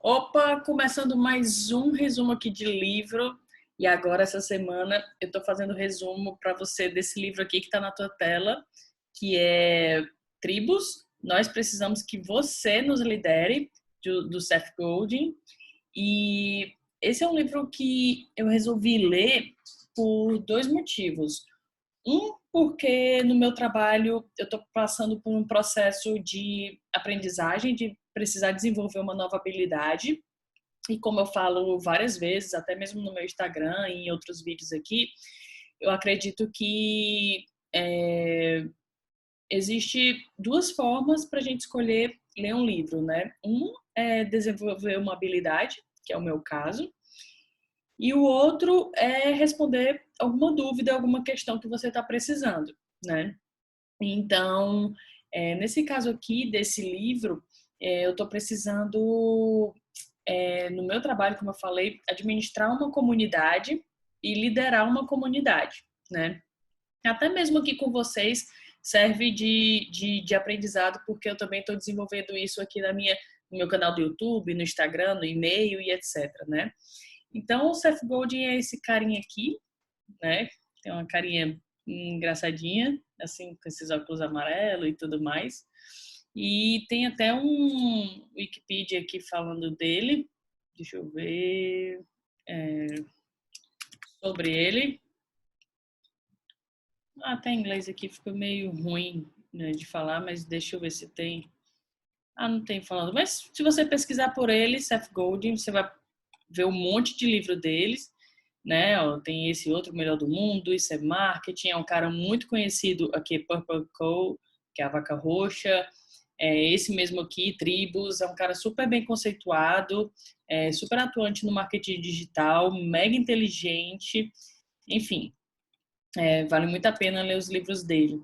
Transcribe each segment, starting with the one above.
Opa, começando mais um resumo aqui de livro. E agora, essa semana, eu estou fazendo resumo para você desse livro aqui que está na tua tela, que é Tribos. Nós precisamos que você nos lidere, do Seth Godin. E esse é um livro que eu resolvi ler por dois motivos. Um, porque no meu trabalho eu estou passando por um processo de aprendizagem, de precisar desenvolver uma nova habilidade. E como eu falo várias vezes, até mesmo no meu Instagram e em outros vídeos aqui, eu acredito que existe duas formas para a gente escolher ler um livro, né? Um é desenvolver uma habilidade, que é o meu caso, e o outro é responder alguma dúvida, alguma questão que você está precisando, né? Então, nesse caso aqui, desse livro, eu estou precisando, no meu trabalho, como eu falei, administrar uma comunidade e liderar uma comunidade, né? Até mesmo aqui com vocês serve de aprendizado, porque eu também estou desenvolvendo isso aqui no meu canal do YouTube, no Instagram, no e-mail e etc, né? Então, o Seth Godin é esse carinha aqui, né? Tem uma carinha engraçadinha, assim, com esses óculos amarelos e tudo mais. E tem até um Wikipedia aqui falando dele. Deixa eu ver sobre ele. Até em inglês aqui ficou meio ruim, né, de falar, mas deixa eu ver se tem. Não tem falando. Mas se você pesquisar por ele, Seth Godin, você vai ver um monte de livro deles, né? Ó, tem esse outro, o Melhor do Mundo, isso é marketing, é um cara muito conhecido aqui, Purple Cow, que é a vaca roxa, esse mesmo aqui, Tribos, é um cara super bem conceituado, super atuante no marketing digital, mega inteligente, enfim, vale muito a pena ler os livros dele.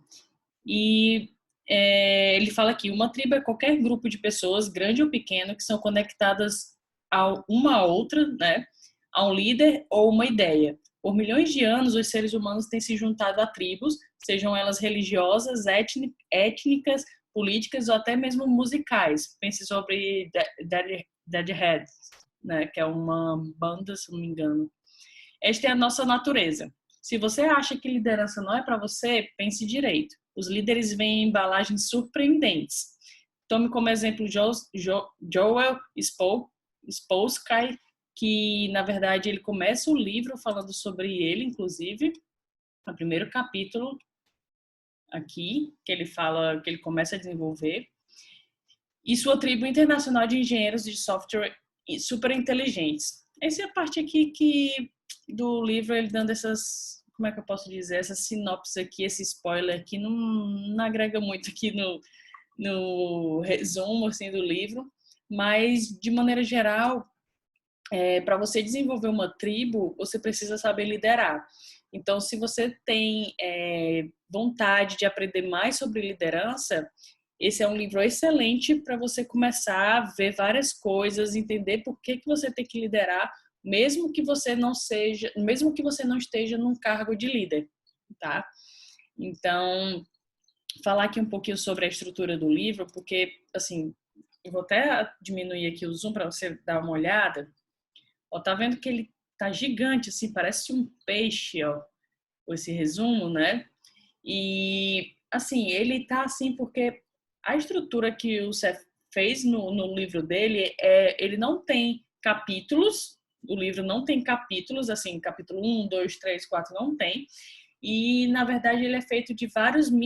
E ele fala aqui, uma tribo é qualquer grupo de pessoas, grande ou pequeno, que são conectadas a uma a outra, né? A um líder ou uma ideia. Por milhões de anos, os seres humanos têm se juntado a tribos, sejam elas religiosas, étnicas, políticas ou até mesmo musicais. Pense sobre Deadhead, né? Que é uma banda, se não me engano. Esta é a nossa natureza. Se você acha que liderança não é para você, pense direito. Os líderes vêm em embalagens surpreendentes. Tome como exemplo Joel Spolsky, que na verdade ele começa o livro falando sobre ele, inclusive, no primeiro capítulo aqui, que ele fala, que ele começa a desenvolver, e sua tribo internacional de engenheiros de software super inteligentes. Essa é a parte aqui do livro, ele dando essas, como é que eu posso dizer, essa sinopse aqui, esse spoiler aqui, não agrega muito aqui no resumo assim, do livro, mas de maneira geral, para você desenvolver uma tribo, você precisa saber liderar. Então, se você tem vontade de aprender mais sobre liderança, esse é um livro excelente para você começar a ver várias coisas, entender por que você tem que liderar, mesmo que você não esteja num cargo de líder, tá? Então, falar aqui um pouquinho sobre a estrutura do livro, porque, assim, eu vou até diminuir aqui o zoom para você dar uma olhada. Ó, tá vendo que ele tá gigante, assim, parece um peixe, ó, esse resumo, né? E, assim, ele tá assim porque a estrutura que o Seth fez no livro dele, ele não tem capítulos, o livro não tem capítulos, assim, capítulo 1, 2, 3, 4, não tem. E, na verdade, ele é feito de vários como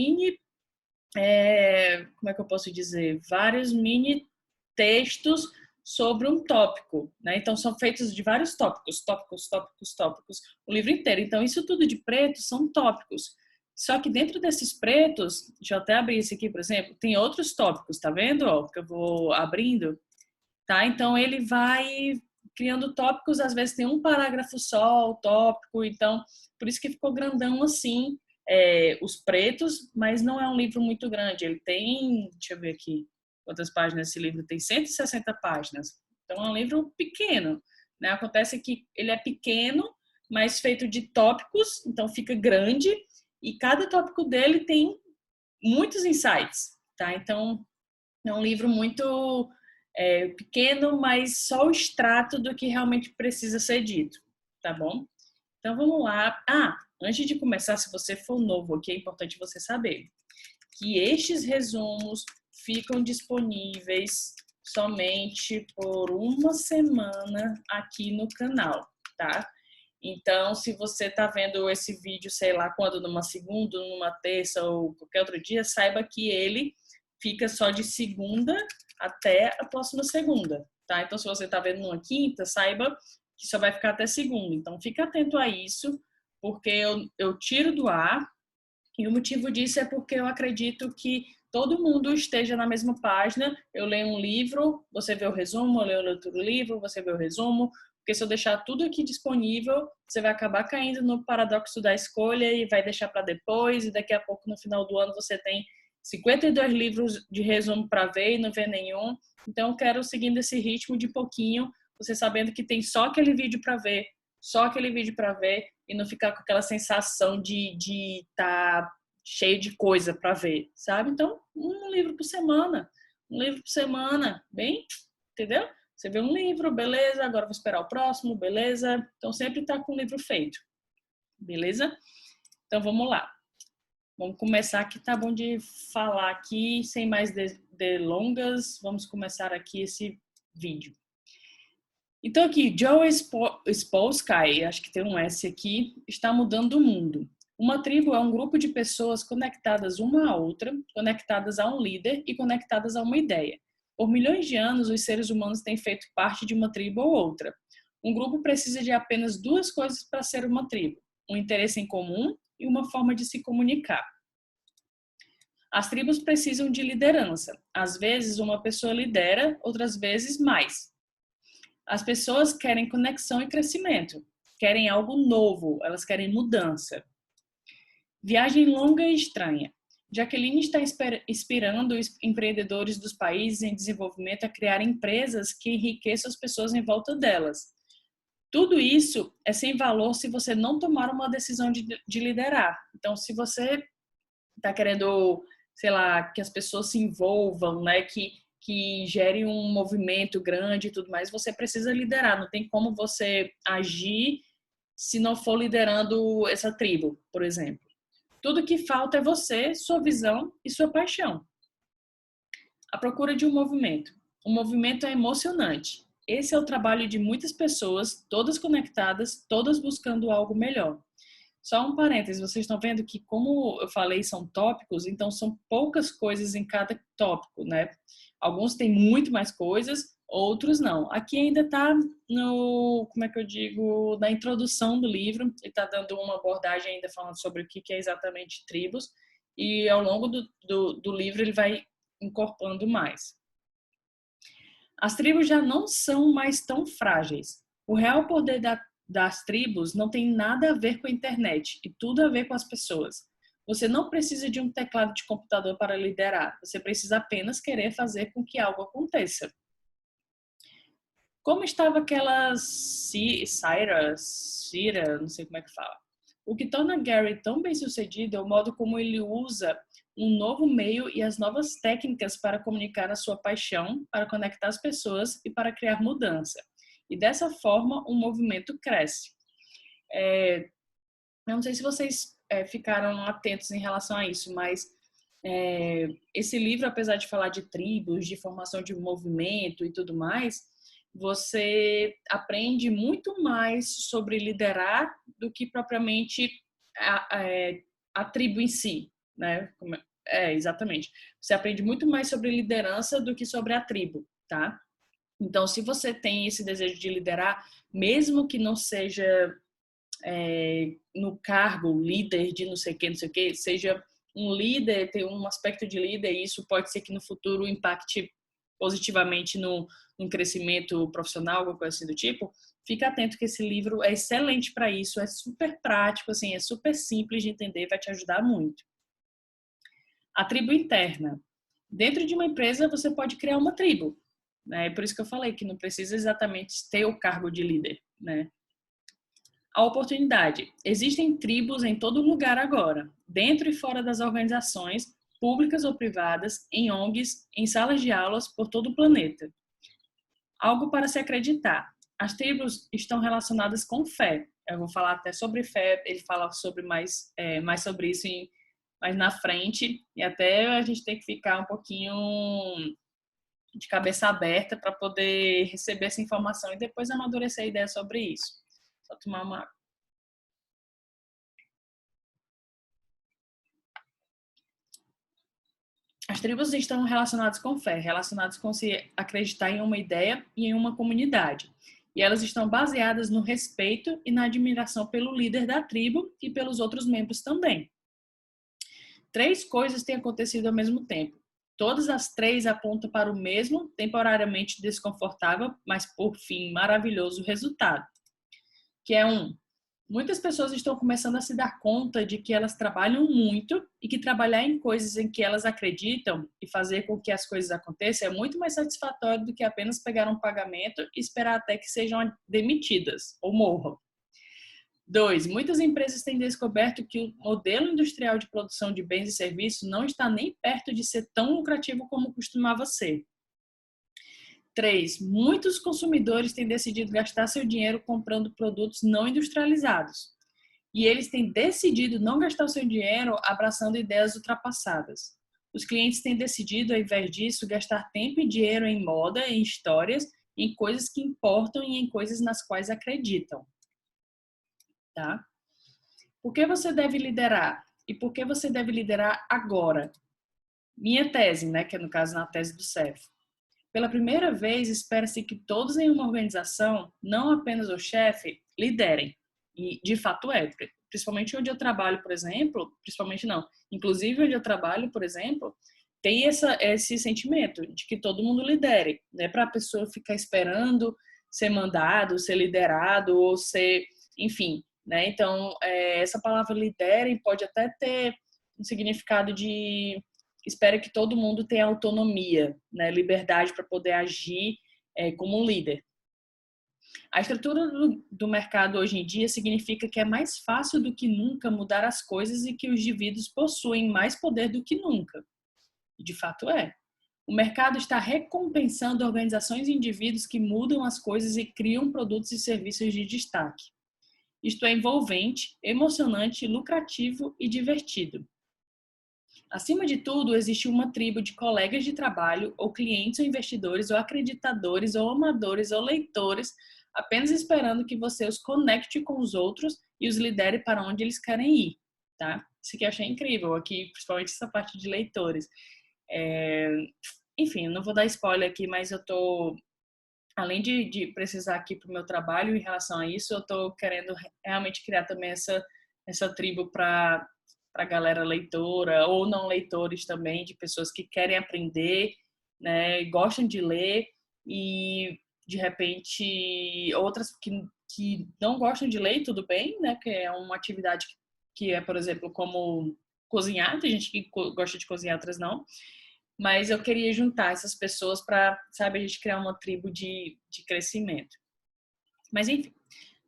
é que eu posso dizer? Vários mini textos sobre um tópico, né? Então são feitos de vários tópicos, o livro inteiro. Então isso tudo de preto são tópicos. Só que dentro desses pretos, deixa eu até abrir esse aqui, por exemplo, tem outros tópicos, tá vendo? Ó, que eu vou abrindo, tá? Então ele vai criando tópicos, às vezes tem um parágrafo só, o tópico, então por isso que ficou grandão assim, os pretos, mas não é um livro muito grande. Ele tem, deixa eu ver aqui, quantas páginas esse livro tem? 160 páginas. Então é um livro pequeno, né? Acontece que ele é pequeno, mas feito de tópicos, então fica grande, e cada tópico dele tem muitos insights, tá? Então é um livro muito pequeno, mas só o extrato do que realmente precisa ser dito, tá bom? Então vamos lá. Antes de começar, se você for novo aqui, é importante você saber que estes resumos ficam disponíveis somente por uma semana aqui no canal, tá? Então, se você tá vendo esse vídeo, sei lá quando, numa segunda, numa terça ou qualquer outro dia, saiba que ele fica só de segunda até a próxima segunda, tá? Então, se você tá vendo numa quinta, saiba que só vai ficar até segunda. Então, fica atento a isso, porque eu tiro do ar, e o motivo disso é porque eu acredito que todo mundo esteja na mesma página. Eu leio um livro, você vê o resumo, eu leio outro livro, você vê o resumo, porque se eu deixar tudo aqui disponível, você vai acabar caindo no paradoxo da escolha e vai deixar para depois, e daqui a pouco, no final do ano, você tem 52 livros de resumo para ver e não vê nenhum. Então, eu quero, seguindo esse ritmo de pouquinho, você sabendo que tem só aquele vídeo para ver, só aquele vídeo para ver, e não ficar com aquela sensação de estar cheio de coisa para ver, sabe? Então, um livro por semana, bem, entendeu? Você vê um livro, beleza, agora vou esperar o próximo, beleza? Então, sempre tá com o livro feito, beleza? Então, vamos lá. Vamos começar aqui, tá bom de falar aqui, sem mais delongas, vamos começar aqui esse vídeo. Então aqui, Joe Spolsky, acho que tem um S aqui, está mudando o mundo. Uma tribo é um grupo de pessoas conectadas uma à outra, conectadas a um líder e conectadas a uma ideia. Por milhões de anos, os seres humanos têm feito parte de uma tribo ou outra. Um grupo precisa de apenas duas coisas para ser uma tribo: um interesse em comum e uma forma de se comunicar. As tribos precisam de liderança. Às vezes, uma pessoa lidera, outras vezes mais. As pessoas querem conexão e crescimento, querem algo novo, elas querem mudança. Viagem longa e estranha. Jacqueline está inspirando os empreendedores dos países em desenvolvimento a criar empresas que enriqueçam as pessoas em volta delas. Tudo isso é sem valor se você não tomar uma decisão de liderar. Então, se você está querendo, sei lá, que as pessoas se envolvam, né, que gere um movimento grande e tudo mais, você precisa liderar. Não tem como você agir se não for liderando essa tribo, por exemplo. Tudo que falta é você, sua visão e sua paixão. A procura de um movimento. O movimento é emocionante. Esse é o trabalho de muitas pessoas, todas conectadas, todas buscando algo melhor. Só um parênteses, vocês estão vendo que, como eu falei, são tópicos, então são poucas coisas em cada tópico, né? Alguns têm muito mais coisas, outros não. Aqui ainda está no, como é que eu digo, na introdução do livro, ele está dando uma abordagem ainda falando sobre o que é exatamente tribos, e ao longo do livro ele vai incorporando mais. As tribos já não são mais tão frágeis. O real poder das tribos não tem nada a ver com a internet e tudo a ver com as pessoas. Você não precisa de um teclado de computador para liderar. Você precisa apenas querer fazer com que algo aconteça. Como estava aquela Cira, não sei como é que fala. O que torna Gary tão bem sucedido é o modo como ele usa um novo meio e as novas técnicas para comunicar a sua paixão, para conectar as pessoas e para criar mudança. E dessa forma, um movimento cresce. Eu não sei se vocês ficaram atentos em relação a isso, mas esse livro, apesar de falar de tribos, de formação de movimento e tudo mais, você aprende muito mais sobre liderar do que propriamente a tribo em si, né? Exatamente. Você aprende muito mais sobre liderança do que sobre a tribo, tá? Então, se você tem esse desejo de liderar, mesmo que não seja no cargo líder de não sei o que, seja um líder, tem um aspecto de líder, e isso pode ser que no futuro impacte positivamente no crescimento profissional, alguma coisa assim do tipo, fica atento que esse livro é excelente para isso, é super prático, assim, é super simples de entender, vai te ajudar muito. A tribo interna. Dentro de uma empresa, você pode criar uma tribo, né? É por isso que eu falei que não precisa exatamente ter o cargo de líder, né? A oportunidade. Existem tribos em todo lugar agora, dentro e fora das organizações, públicas ou privadas, em ONGs, em salas de aulas por todo o planeta. Algo para se acreditar. As tribos estão relacionadas com fé. Eu vou falar até sobre fé, ele fala sobre mais sobre isso mais na frente, e até a gente tem que ficar um pouquinho de cabeça aberta para poder receber essa informação e depois amadurecer a ideia sobre isso. Só tomar uma. As tribos estão relacionadas com fé, relacionadas com se acreditar em uma ideia e em uma comunidade. E elas estão baseadas no respeito e na admiração pelo líder da tribo e pelos outros membros também. 3 coisas têm acontecido ao mesmo tempo. Todas as 3 apontam para o mesmo, temporariamente desconfortável, mas por fim maravilhoso resultado. Que é muitas pessoas estão começando a se dar conta de que elas trabalham muito e que trabalhar em coisas em que elas acreditam e fazer com que as coisas aconteçam é muito mais satisfatório do que apenas pegar um pagamento e esperar até que sejam demitidas ou morram. 2. Muitas empresas têm descoberto que o modelo industrial de produção de bens e serviços não está nem perto de ser tão lucrativo como costumava ser. 3. Muitos consumidores têm decidido gastar seu dinheiro comprando produtos não industrializados. E eles têm decidido não gastar o seu dinheiro abraçando ideias ultrapassadas. Os clientes têm decidido, ao invés disso, gastar tempo e dinheiro em moda, em histórias, em coisas que importam e em coisas nas quais acreditam. Tá? Por que você deve liderar? E por que você deve liderar agora? Minha tese, né, que é no caso na tese do CEF. Pela primeira vez, espera-se que todos em uma organização, não apenas o chefe, liderem. E, de fato, é. Principalmente onde eu trabalho, por exemplo, principalmente não, inclusive onde eu trabalho, por exemplo, tem esse sentimento de que todo mundo lidere. Não é para a pessoa ficar esperando ser mandado, ser liderado ou ser, enfim, né? Então, essa palavra liderem pode até ter um significado de espera que todo mundo tenha autonomia, né, liberdade para poder agir como um líder. A estrutura do mercado hoje em dia significa que é mais fácil do que nunca mudar as coisas e que os indivíduos possuem mais poder do que nunca. E de fato é. O mercado está recompensando organizações e indivíduos que mudam as coisas e criam produtos e serviços de destaque. Isto é envolvente, emocionante, lucrativo e divertido. Acima de tudo, existe uma tribo de colegas de trabalho, ou clientes, ou investidores, ou acreditadores, ou amadores, ou leitores, apenas esperando que você os conecte com os outros e os lidere para onde eles querem ir, tá? Isso que eu achei incrível aqui, principalmente essa parte de leitores. Enfim, eu não vou dar spoiler aqui, mas eu tô, além de precisar aqui para o meu trabalho em relação a isso, eu tô querendo realmente criar também essa tribo para galera leitora ou não leitores também, de pessoas que querem aprender, né, gostam de ler e de repente outras que não gostam de ler, tudo bem, né, que é uma atividade que é, por exemplo, como cozinhar, tem gente que gosta de cozinhar, outras não, mas eu queria juntar essas pessoas para, sabe, a gente criar uma tribo de crescimento. Mas enfim,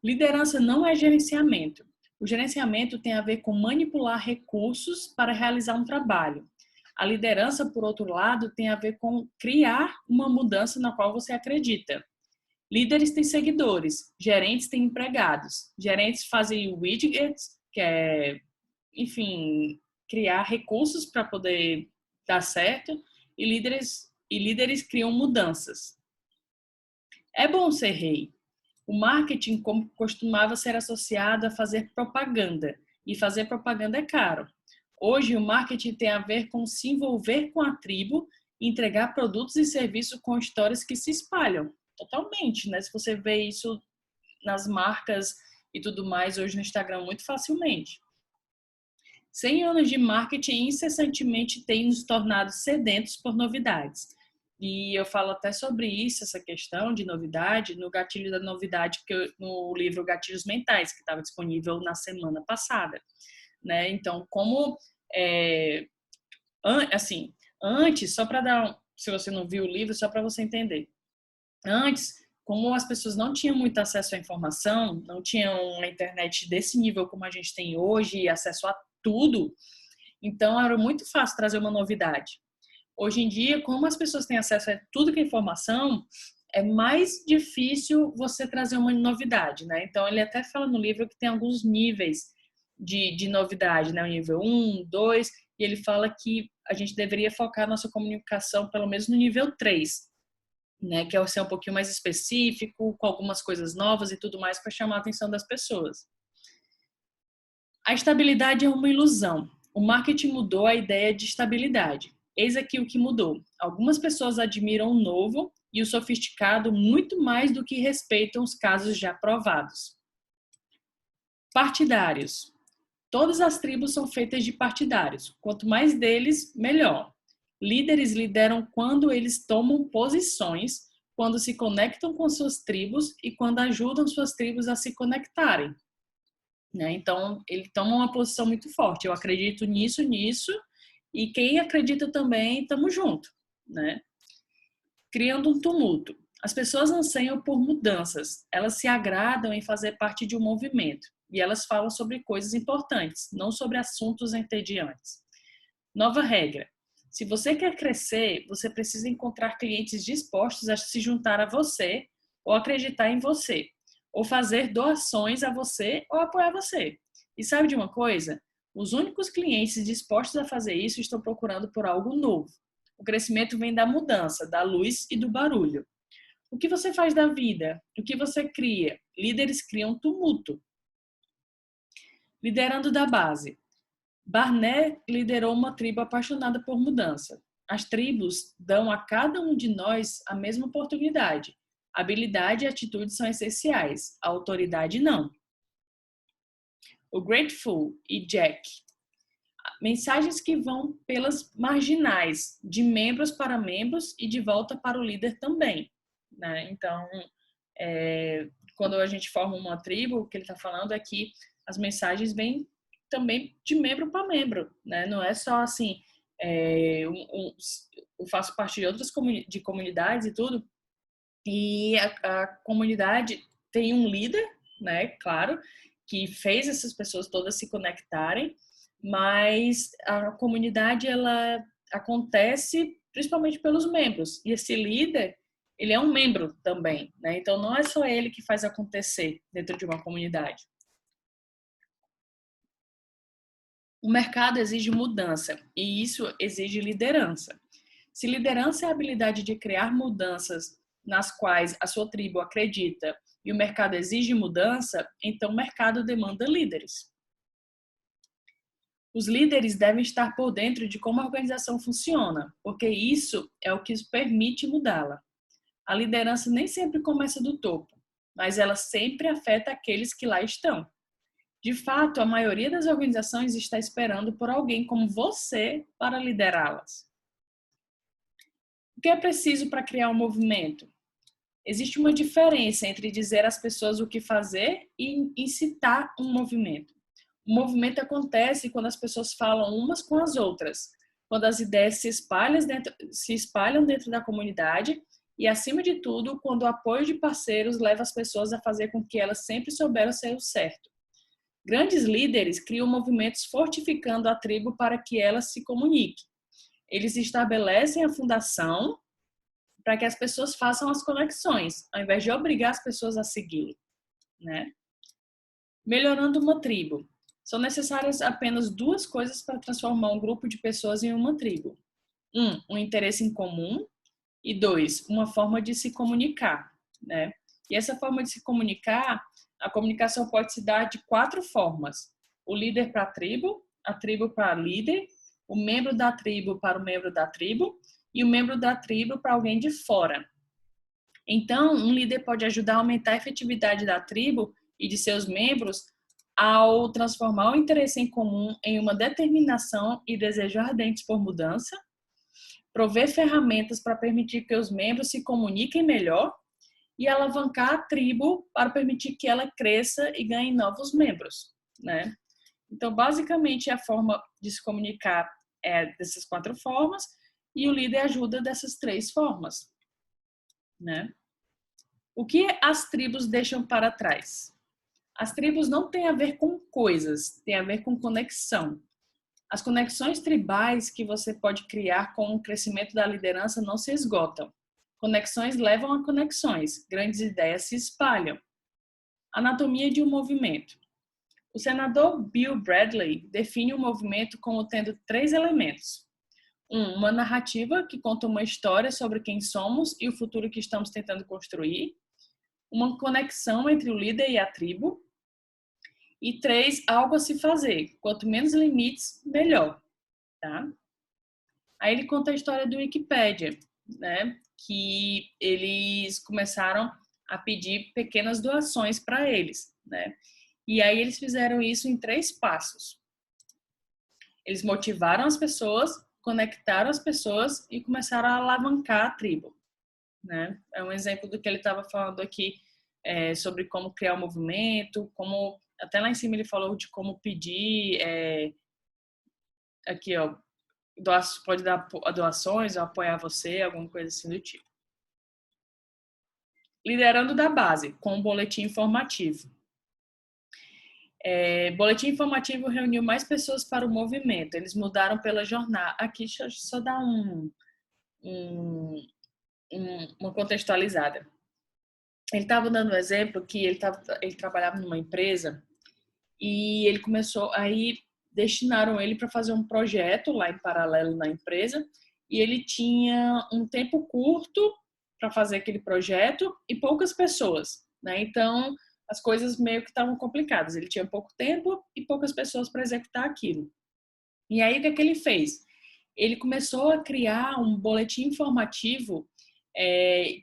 liderança não é gerenciamento. O gerenciamento tem a ver com manipular recursos para realizar um trabalho. A liderança, por outro lado, tem a ver com criar uma mudança na qual você acredita. Líderes têm seguidores, gerentes têm empregados. Gerentes fazem widgets, que é, enfim, criar recursos para poder dar certo, e líderes criam mudanças. É bom ser rei. O marketing costumava ser associado a fazer propaganda, e fazer propaganda é caro. Hoje, o marketing tem a ver com se envolver com a tribo e entregar produtos e serviços com histórias que se espalham. Totalmente, né? Se você vê isso nas marcas e tudo mais hoje no Instagram muito facilmente. 100 anos de marketing incessantemente têm nos tornado sedentos por novidades. E eu falo até sobre isso, essa questão de novidade, no Gatilho da Novidade, no livro Gatilhos Mentais, que estava disponível na semana passada. Né? Então, como, assim, antes, só para dar, se você não viu o livro, só para você entender. Antes, como as pessoas não tinham muito acesso à informação, não tinham uma internet desse nível como a gente tem hoje, acesso a tudo, então era muito fácil trazer uma novidade. Hoje em dia, como as pessoas têm acesso a tudo que é informação, é mais difícil você trazer uma novidade, né? Então, ele até fala no livro que tem alguns níveis de novidade, né? O nível 1, 2, e ele fala que a gente deveria focar nossa comunicação pelo menos no nível 3, né? Que é ser um pouquinho mais específico, com algumas coisas novas e tudo mais para chamar a atenção das pessoas. A estabilidade é uma ilusão. O marketing mudou a ideia de estabilidade. Eis aqui o que mudou. Algumas pessoas admiram o novo e o sofisticado muito mais do que respeitam os casos já provados. Partidários. Todas as tribos são feitas de partidários. Quanto mais deles, melhor. Líderes lideram quando eles tomam posições, quando se conectam com suas tribos e quando ajudam suas tribos a se conectarem. Né? Então, ele toma uma posição muito forte. Eu acredito nisso, e quem acredita também, estamos juntos. Né? Criando um tumulto. As pessoas anseiam por mudanças. Elas se agradam em fazer parte de um movimento. E elas falam sobre coisas importantes, não sobre assuntos entediantes. Nova regra. Se você quer crescer, você precisa encontrar clientes dispostos a se juntar a você ou acreditar em você, ou fazer doações a você ou apoiar você. E sabe de uma coisa? Os únicos clientes dispostos a fazer isso estão procurando por algo novo. O crescimento vem da mudança, da luz e do barulho. O que você faz da vida? O que você cria? Líderes criam tumulto. Liderando da base. Barnett liderou uma tribo apaixonada por mudança. As tribos dão a cada um de nós a mesma oportunidade. Habilidade e atitude são essenciais, a autoridade não. O Grateful e Jack. Mensagens que vão pelas marginais, de membros para membros e de volta para o líder também. Né? Então, quando a gente forma uma tribo, o que ele está falando é que as mensagens vêm também de membro para membro, né? Não é só assim, eu faço parte de outras comunidades e tudo, e a comunidade tem um líder, né? Claro, que fez essas pessoas todas se conectarem, mas a comunidade ela acontece principalmente pelos membros, e esse líder ele é um membro também, né? Então não é só ele que faz acontecer dentro de uma comunidade. O mercado exige mudança e isso exige liderança. Se liderança é a habilidade de criar mudanças nas quais a sua tribo acredita e o mercado exige mudança, então o mercado demanda líderes. Os líderes devem estar por dentro de como a organização funciona, porque isso é o que permite mudá-la. A liderança nem sempre começa do topo, mas ela sempre afeta aqueles que lá estão. De fato, a maioria das organizações está esperando por alguém como você para liderá-las. O que é preciso para criar um movimento? Existe uma diferença entre dizer às pessoas o que fazer e incitar um movimento. O movimento acontece quando as pessoas falam umas com as outras, quando as ideias se espalham dentro da comunidade e, acima de tudo, quando o apoio de parceiros leva as pessoas a fazer com que elas sempre souberam ser o certo. Grandes líderes criam movimentos fortificando a tribo para que ela se comunique. Eles estabelecem a fundação para que as pessoas façam as conexões, ao invés de obrigar as pessoas a segui-lo, né? Melhorando uma tribo. São necessárias apenas duas coisas para transformar um grupo de pessoas em uma tribo. Um interesse em comum e 2, uma forma de se comunicar, né? E essa forma de se comunicar, a comunicação pode se dar de 4 formas. O líder para a tribo para o líder, o membro da tribo para o membro da tribo e o membro da tribo para alguém de fora. Então, um líder pode ajudar a aumentar a efetividade da tribo e de seus membros ao transformar o interesse em comum em uma determinação e desejo ardentes por mudança, prover ferramentas para permitir que os membros se comuniquem melhor e alavancar a tribo para permitir que ela cresça e ganhe novos membros, né? Então, basicamente, a forma de se comunicar é dessas 4 formas e o líder ajuda dessas 3 formas, né? O que as tribos deixam para trás? As tribos não têm a ver com coisas, têm a ver com conexão. As conexões tribais que você pode criar com o crescimento da liderança não se esgotam. Conexões levam a conexões. Grandes ideias se espalham. Anatomia de um movimento. O senador Bill Bradley define o movimento como tendo 3 elementos. Uma narrativa que conta uma história sobre quem somos e o futuro que estamos tentando construir. Uma conexão entre o líder e a tribo. E 3, algo a se fazer. Quanto menos limites, melhor. Tá? Aí ele conta a história do Wikipedia, né? Que eles começaram a pedir pequenas doações para eles, né? E aí eles fizeram isso em 3 passos. Eles motivaram as pessoas, conectaram as pessoas e começaram a alavancar a tribo, né? É um exemplo do que ele estava falando aqui, sobre como criar um movimento, como até lá em cima ele falou de como pedir, aqui ó, pode dar doações ou apoiar você, alguma coisa assim do tipo. Liderando da base, com um boletim informativo. Boletim informativo reuniu mais pessoas para o movimento. Eles mudaram pela jornada. Aqui, deixa eu só dar uma contextualizada. Ele estava dando um exemplo que ele trabalhava numa empresa e ele começou, aí destinaram ele para fazer um projeto lá em paralelo na empresa e ele tinha um tempo curto para fazer aquele projeto e poucas pessoas, né? Então, as coisas meio que estavam complicadas. Ele tinha pouco tempo e poucas pessoas para executar aquilo. E aí, o que é que ele fez? Ele começou a criar um boletim informativo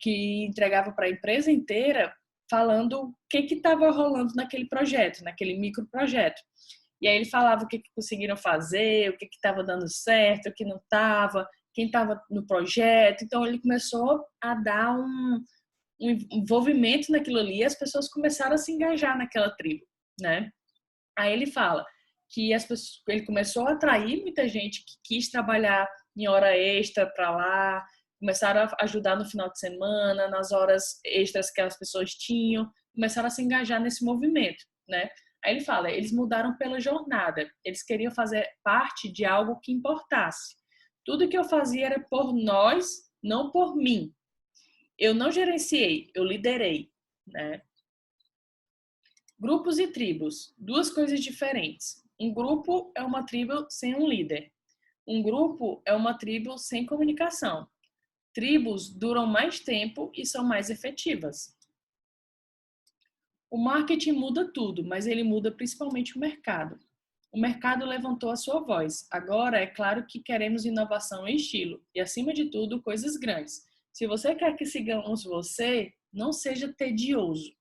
que entregava para a empresa inteira, falando o que estava rolando naquele projeto, naquele microprojeto. E aí ele falava o que conseguiram fazer, o que estava dando certo, o que não estava, quem estava no projeto. Então, ele começou a dar um envolvimento naquilo ali e as pessoas começaram a se engajar naquela tribo, né? Aí ele fala que ele começou a atrair muita gente que quis trabalhar em hora extra para lá, começaram a ajudar no final de semana, nas horas extras que as pessoas tinham, começaram a se engajar nesse movimento, né? Aí ele fala, eles mudaram pela jornada, eles queriam fazer parte de algo que importasse. Tudo que eu fazia era por nós, não por mim. Eu não gerenciei, eu liderei, né? Grupos e tribos, 2 coisas diferentes. Um grupo é uma tribo sem um líder. Um grupo é uma tribo sem comunicação. Tribos duram mais tempo e são mais efetivas. O marketing muda tudo, mas ele muda principalmente o mercado. O mercado levantou a sua voz. Agora, é claro que queremos inovação e estilo. E, acima de tudo, coisas grandes. Se você quer que sigamos você, não seja tedioso.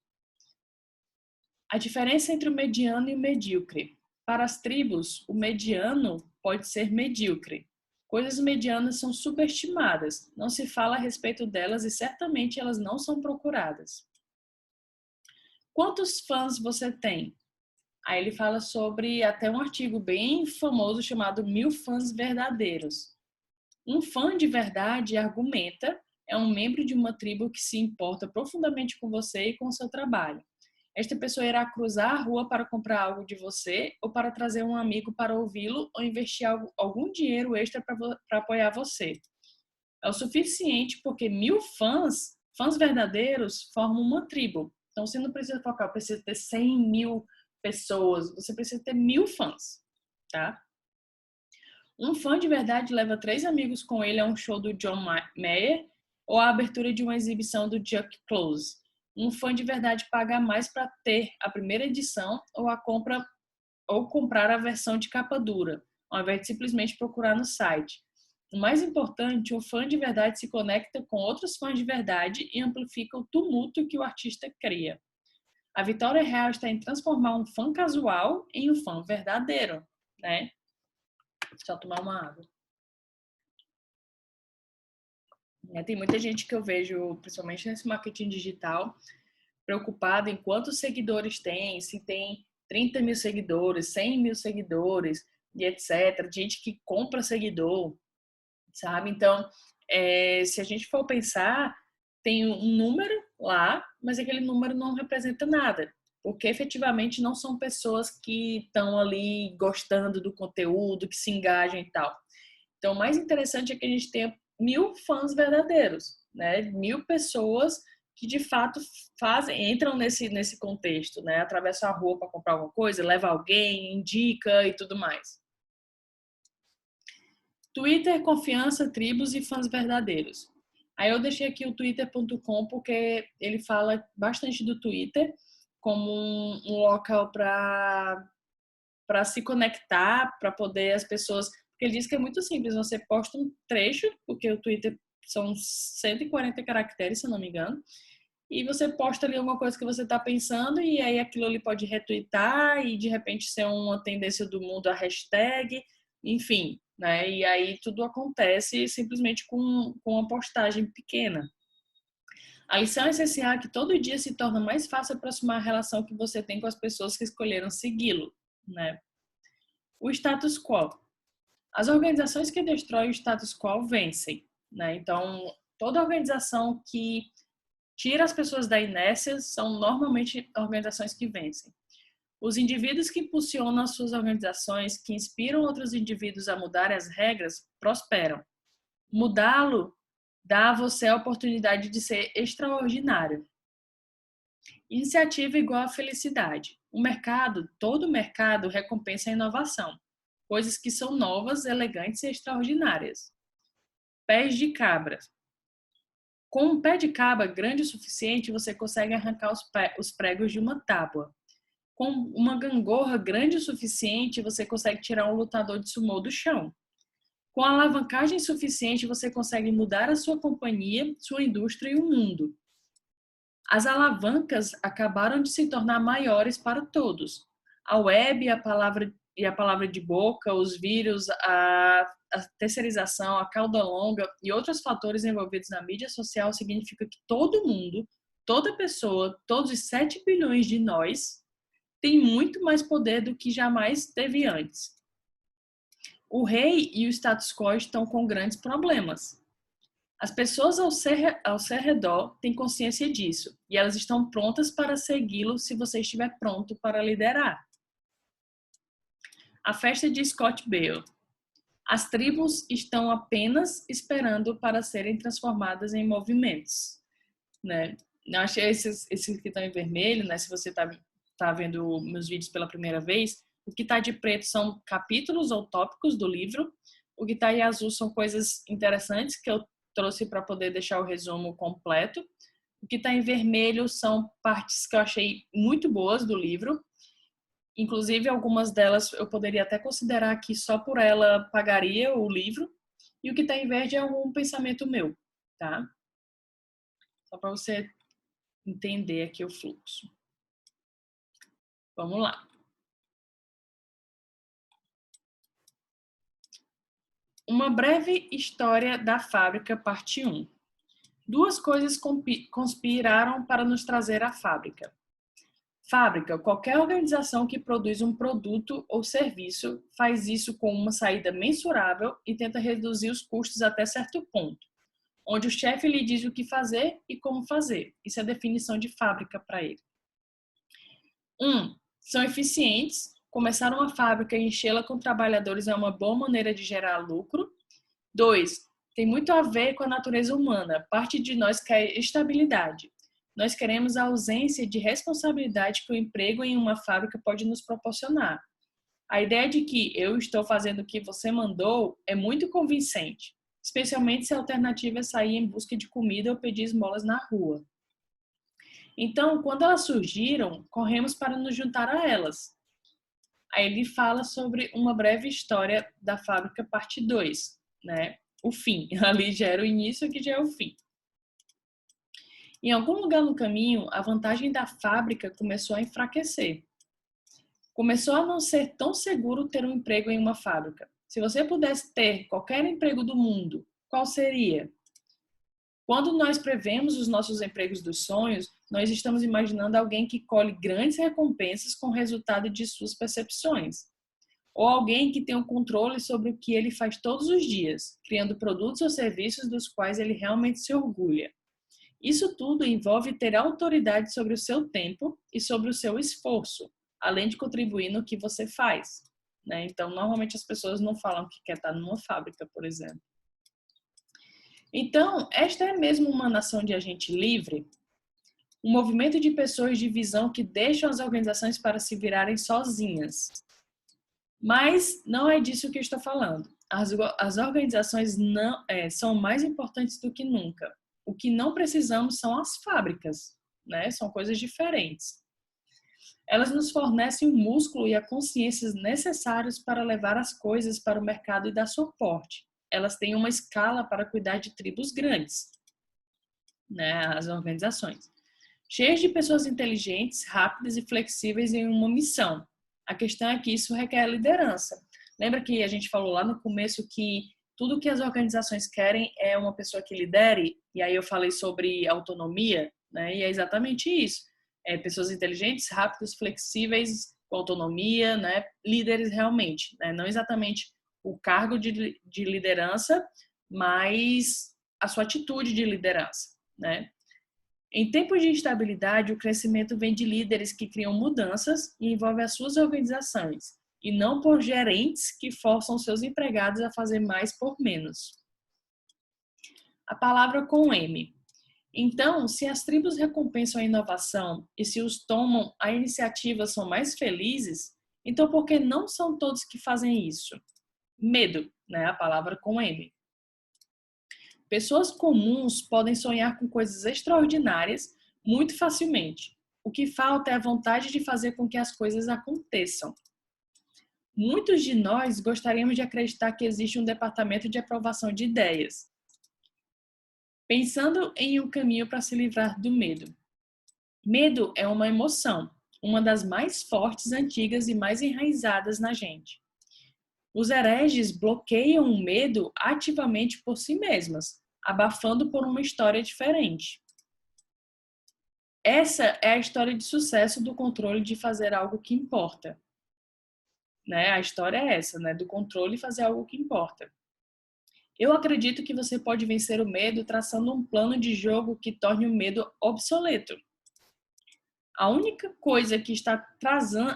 A diferença entre o mediano e o medíocre. Para as tribos, o mediano pode ser medíocre. Coisas medianas são subestimadas, não se fala a respeito delas e certamente elas não são procuradas. Quantos fãs você tem? Aí ele fala sobre até um artigo bem famoso chamado 1000 fãs verdadeiros. Um fã de verdade, argumenta, é um membro de uma tribo que se importa profundamente com você e com o seu trabalho. Esta pessoa irá cruzar a rua para comprar algo de você ou para trazer um amigo para ouvi-lo ou investir algum dinheiro extra para apoiar você. É o suficiente porque 1000 fãs verdadeiros, formam uma tribo. Então você não precisa focar, precisa ter 100.000 pessoas, você precisa ter 1000 fãs, tá? Um fã de verdade leva 3 amigos com ele a um show do John Mayer ou a abertura de uma exibição do Chuck Close. Um fã de verdade paga mais para ter a primeira edição ou comprar a versão de capa dura, ao invés de simplesmente procurar no site. O mais importante, um fã de verdade se conecta com outros fãs de verdade e amplifica o tumulto que o artista cria. A vitória real está em transformar um fã casual em um fã verdadeiro, né? Só tomar uma água. Tem muita gente que eu vejo, principalmente nesse marketing digital, preocupada em quantos seguidores tem, se tem 30.000 seguidores, 100.000 seguidores e etc. Gente que compra seguidor, sabe? Então, se a gente for pensar, tem um número lá, mas aquele número não representa nada, porque efetivamente não são pessoas que estão ali gostando do conteúdo, que se engajam e tal. Então, o mais interessante é que a gente tenha 1000 fãs verdadeiros, né? 1000 pessoas que de fato entram nesse contexto, né? Atravessam a rua para comprar alguma coisa, leva alguém, indica e tudo mais. Twitter, confiança, tribos e fãs verdadeiros. Aí eu deixei aqui o twitter.com porque ele fala bastante do Twitter como um local para se conectar, para poder as pessoas... Porque ele diz que é muito simples, você posta um trecho, porque o Twitter são 140 caracteres, se eu não me engano, e você posta ali alguma coisa que você está pensando e aí aquilo ali pode retweetar e de repente ser uma tendência do mundo, a hashtag, enfim, né? E aí tudo acontece simplesmente com uma postagem pequena. A lição essencial é que todo dia se torna mais fácil aproximar a relação que você tem com as pessoas que escolheram segui-lo, né? O status quo. As organizações que destroem o status quo vencem, né? Então, toda organização que tira as pessoas da inércia são normalmente organizações que vencem. Os indivíduos que impulsionam as suas organizações, que inspiram outros indivíduos a mudarem as regras, prosperam. Mudá-lo dá a você a oportunidade de ser extraordinário. Iniciativa igual a felicidade. O mercado, todo mercado, recompensa a inovação. Coisas que são novas, elegantes e extraordinárias. Pés de cabra. Com um pé de cabra grande o suficiente, você consegue arrancar os pregos de uma tábua. Com uma gangorra grande o suficiente, você consegue tirar um lutador de sumô do chão. Com alavancagem suficiente, você consegue mudar a sua companhia, sua indústria e o mundo. As alavancas acabaram de se tornar maiores para todos. A web, a palavra de boca, os vírus, a terceirização, a cauda longa e outros fatores envolvidos na mídia social significa que todo mundo, toda pessoa, todos os 7 bilhões de nós, tem muito mais poder do que jamais teve antes. O rei e o status quo estão com grandes problemas. As pessoas ao seu redor têm consciência disso e elas estão prontas para segui-lo se você estiver pronto para liderar. A festa de Scott Bale. As tribos estão apenas esperando para serem transformadas em movimentos, né? Eu achei esses que estão em vermelho, né? Se você tá vendo meus vídeos pela primeira vez, o que está de preto são capítulos ou tópicos do livro. O que está em azul são coisas interessantes que eu trouxe para poder deixar o resumo completo. O que está em vermelho são partes que eu achei muito boas do livro. Inclusive, algumas delas eu poderia até considerar que só por ela pagaria o livro. E o que está em verde é um pensamento meu, tá? Só para você entender aqui o fluxo. Vamos lá. Uma breve história da fábrica, parte 1. Duas coisas conspiraram para nos trazer à fábrica. Fábrica, qualquer organização que produz um produto ou serviço faz isso com uma saída mensurável e tenta reduzir os custos até certo ponto, onde o chefe lhe diz o que fazer e como fazer. Isso é a definição de fábrica para ele. 1. São eficientes. Começar uma fábrica e enchê-la com trabalhadores é uma boa maneira de gerar lucro. 2. Tem muito a ver com a natureza humana. Parte de nós quer estabilidade. Nós queremos a ausência de responsabilidade que o emprego em uma fábrica pode nos proporcionar. A ideia de que eu estou fazendo o que você mandou é muito convincente, especialmente se a alternativa é sair em busca de comida ou pedir esmolas na rua. Então, quando elas surgiram, corremos para nos juntar a elas. Aí ele fala sobre uma breve história da fábrica, parte 2, né? O fim. Ali já era o início, aqui já é o fim. Em algum lugar no caminho, a vantagem da fábrica começou a enfraquecer. Começou a não ser tão seguro ter um emprego em uma fábrica. Se você pudesse ter qualquer emprego do mundo, qual seria? Quando nós prevemos os nossos empregos dos sonhos, nós estamos imaginando alguém que colhe grandes recompensas com o resultado de suas percepções. Ou alguém que tem um controle sobre o que ele faz todos os dias, criando produtos ou serviços dos quais ele realmente se orgulha. Isso tudo envolve ter autoridade sobre o seu tempo e sobre o seu esforço, além de contribuir no que você faz, né? Então, normalmente as pessoas não falam que quer estar numa fábrica, por exemplo. Então, esta é mesmo uma nação de agente livre? Um movimento de pessoas de visão que deixam as organizações para se virarem sozinhas. Mas não é disso que eu estou falando. As organizações não, são mais importantes do que nunca. O que não precisamos são as fábricas, né? São coisas diferentes. Elas nos fornecem o músculo e a consciência necessários para levar as coisas para o mercado e dar suporte. Elas têm uma escala para cuidar de tribos grandes, né? As organizações. Cheias de pessoas inteligentes, rápidas e flexíveis em uma missão. A questão é que isso requer liderança. Lembra que a gente falou lá no começo que tudo que as organizações querem é uma pessoa que lidere? E aí eu falei sobre autonomia, né? E é exatamente isso. Pessoas inteligentes, rápidas, flexíveis, com autonomia, né? Líderes realmente, né? Não exatamente o cargo de liderança, mas a sua atitude de liderança, né? Em tempos de instabilidade, o crescimento vem de líderes que criam mudanças e envolvem as suas organizações, e não por gerentes que forçam seus empregados a fazer mais por menos. A palavra com M. Então, se as tribos recompensam a inovação e se os tomam a iniciativa são mais felizes, então por que não são todos que fazem isso? Medo, né? A palavra com M. Pessoas comuns podem sonhar com coisas extraordinárias muito facilmente. O que falta é a vontade de fazer com que as coisas aconteçam. Muitos de nós gostaríamos de acreditar que existe um departamento de aprovação de ideias, pensando em um caminho para se livrar do medo. Medo é uma emoção, uma das mais fortes, antigas e mais enraizadas na gente. Os hereges bloqueiam o medo ativamente por si mesmas, abafando por uma história diferente. Essa é a história de sucesso do controle de fazer algo que importa. Né? A história é essa, né? Do controle fazer algo que importa. Eu acredito que você pode vencer o medo traçando um plano de jogo que torne o medo obsoleto. A única coisa que está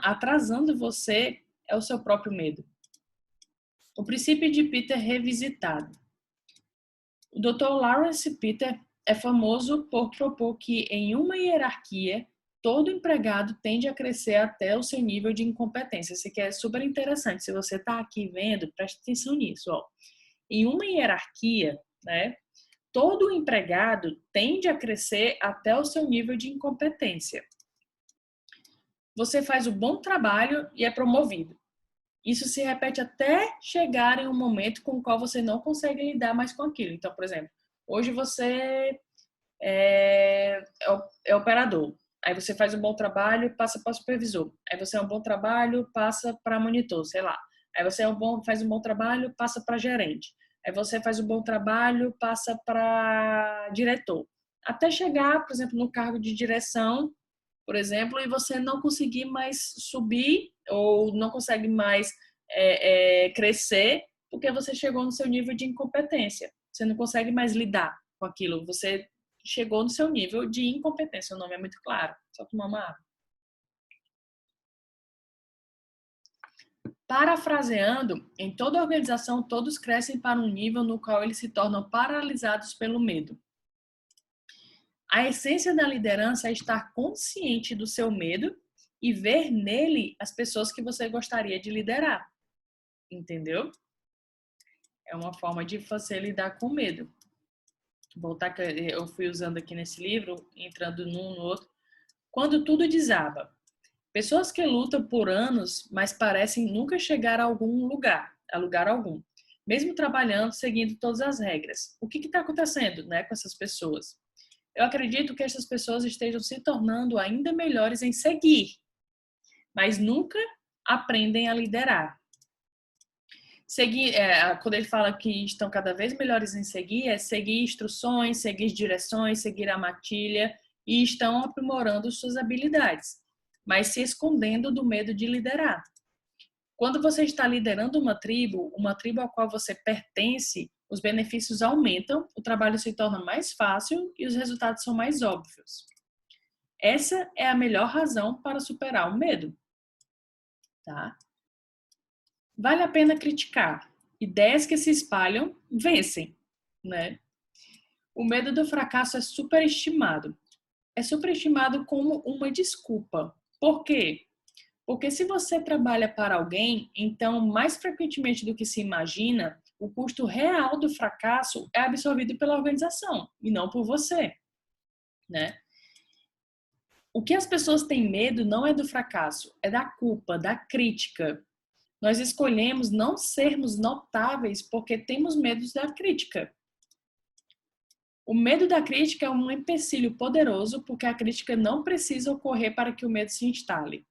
atrasando você é o seu próprio medo. O princípio de Peter revisitado. O Dr. Lawrence Peter é famoso por propor que, em uma hierarquia, todo empregado tende a crescer até o seu nível de incompetência. Isso aqui é super interessante. Se você está aqui vendo, preste atenção nisso. Ó. Em uma hierarquia, né, todo empregado tende a crescer até o seu nível de incompetência. Você faz o bom trabalho e é promovido. Isso se repete até chegar em um momento com o qual você não consegue lidar mais com aquilo. Então, por exemplo, hoje você é operador. Aí você faz um bom trabalho, passa para supervisor. Aí você é um bom trabalho, passa para monitor, sei lá. Aí você faz um bom trabalho, passa para gerente. Aí você faz um bom trabalho, passa para diretor. Até chegar, por exemplo, no cargo de direção, por exemplo, e você não conseguir mais subir ou não consegue mais crescer porque você chegou no seu nível de incompetência. Você não consegue mais lidar com aquilo. Você chegou no seu nível de incompetência. O nome é muito claro. Só tomar uma água. Parafraseando, em toda organização, todos crescem para um nível no qual eles se tornam paralisados pelo medo. A essência da liderança é estar consciente do seu medo e ver nele as pessoas que você gostaria de liderar. Entendeu? É uma forma de você lidar com medo. Voltar que eu fui usando aqui nesse livro, entrando num no outro. Quando tudo desaba. Pessoas que lutam por anos, mas parecem nunca chegar a lugar algum. Mesmo trabalhando, seguindo todas as regras. O que está acontecendo, né, com essas pessoas? Eu acredito que essas pessoas estejam se tornando ainda melhores em seguir, mas nunca aprendem a liderar. Seguir, quando ele fala que estão cada vez melhores em seguir, é seguir instruções, seguir direções, seguir a matilha e estão aprimorando suas habilidades, mas se escondendo do medo de liderar. Quando você está liderando uma tribo à qual você pertence, os benefícios aumentam, o trabalho se torna mais fácil e os resultados são mais óbvios. Essa é a melhor razão para superar o medo. Tá? Vale a pena criticar. Ideias que se espalham vencem, né? O medo do fracasso é superestimado. É superestimado como uma desculpa. Por quê? Porque se você trabalha para alguém, então, mais frequentemente do que se imagina, o custo real do fracasso é absorvido pela organização e não por você, né? O que as pessoas têm medo não é do fracasso, é da culpa, da crítica. Nós escolhemos não sermos notáveis porque temos medo da crítica. O medo da crítica é um empecilho poderoso porque a crítica não precisa ocorrer para que o medo se instale.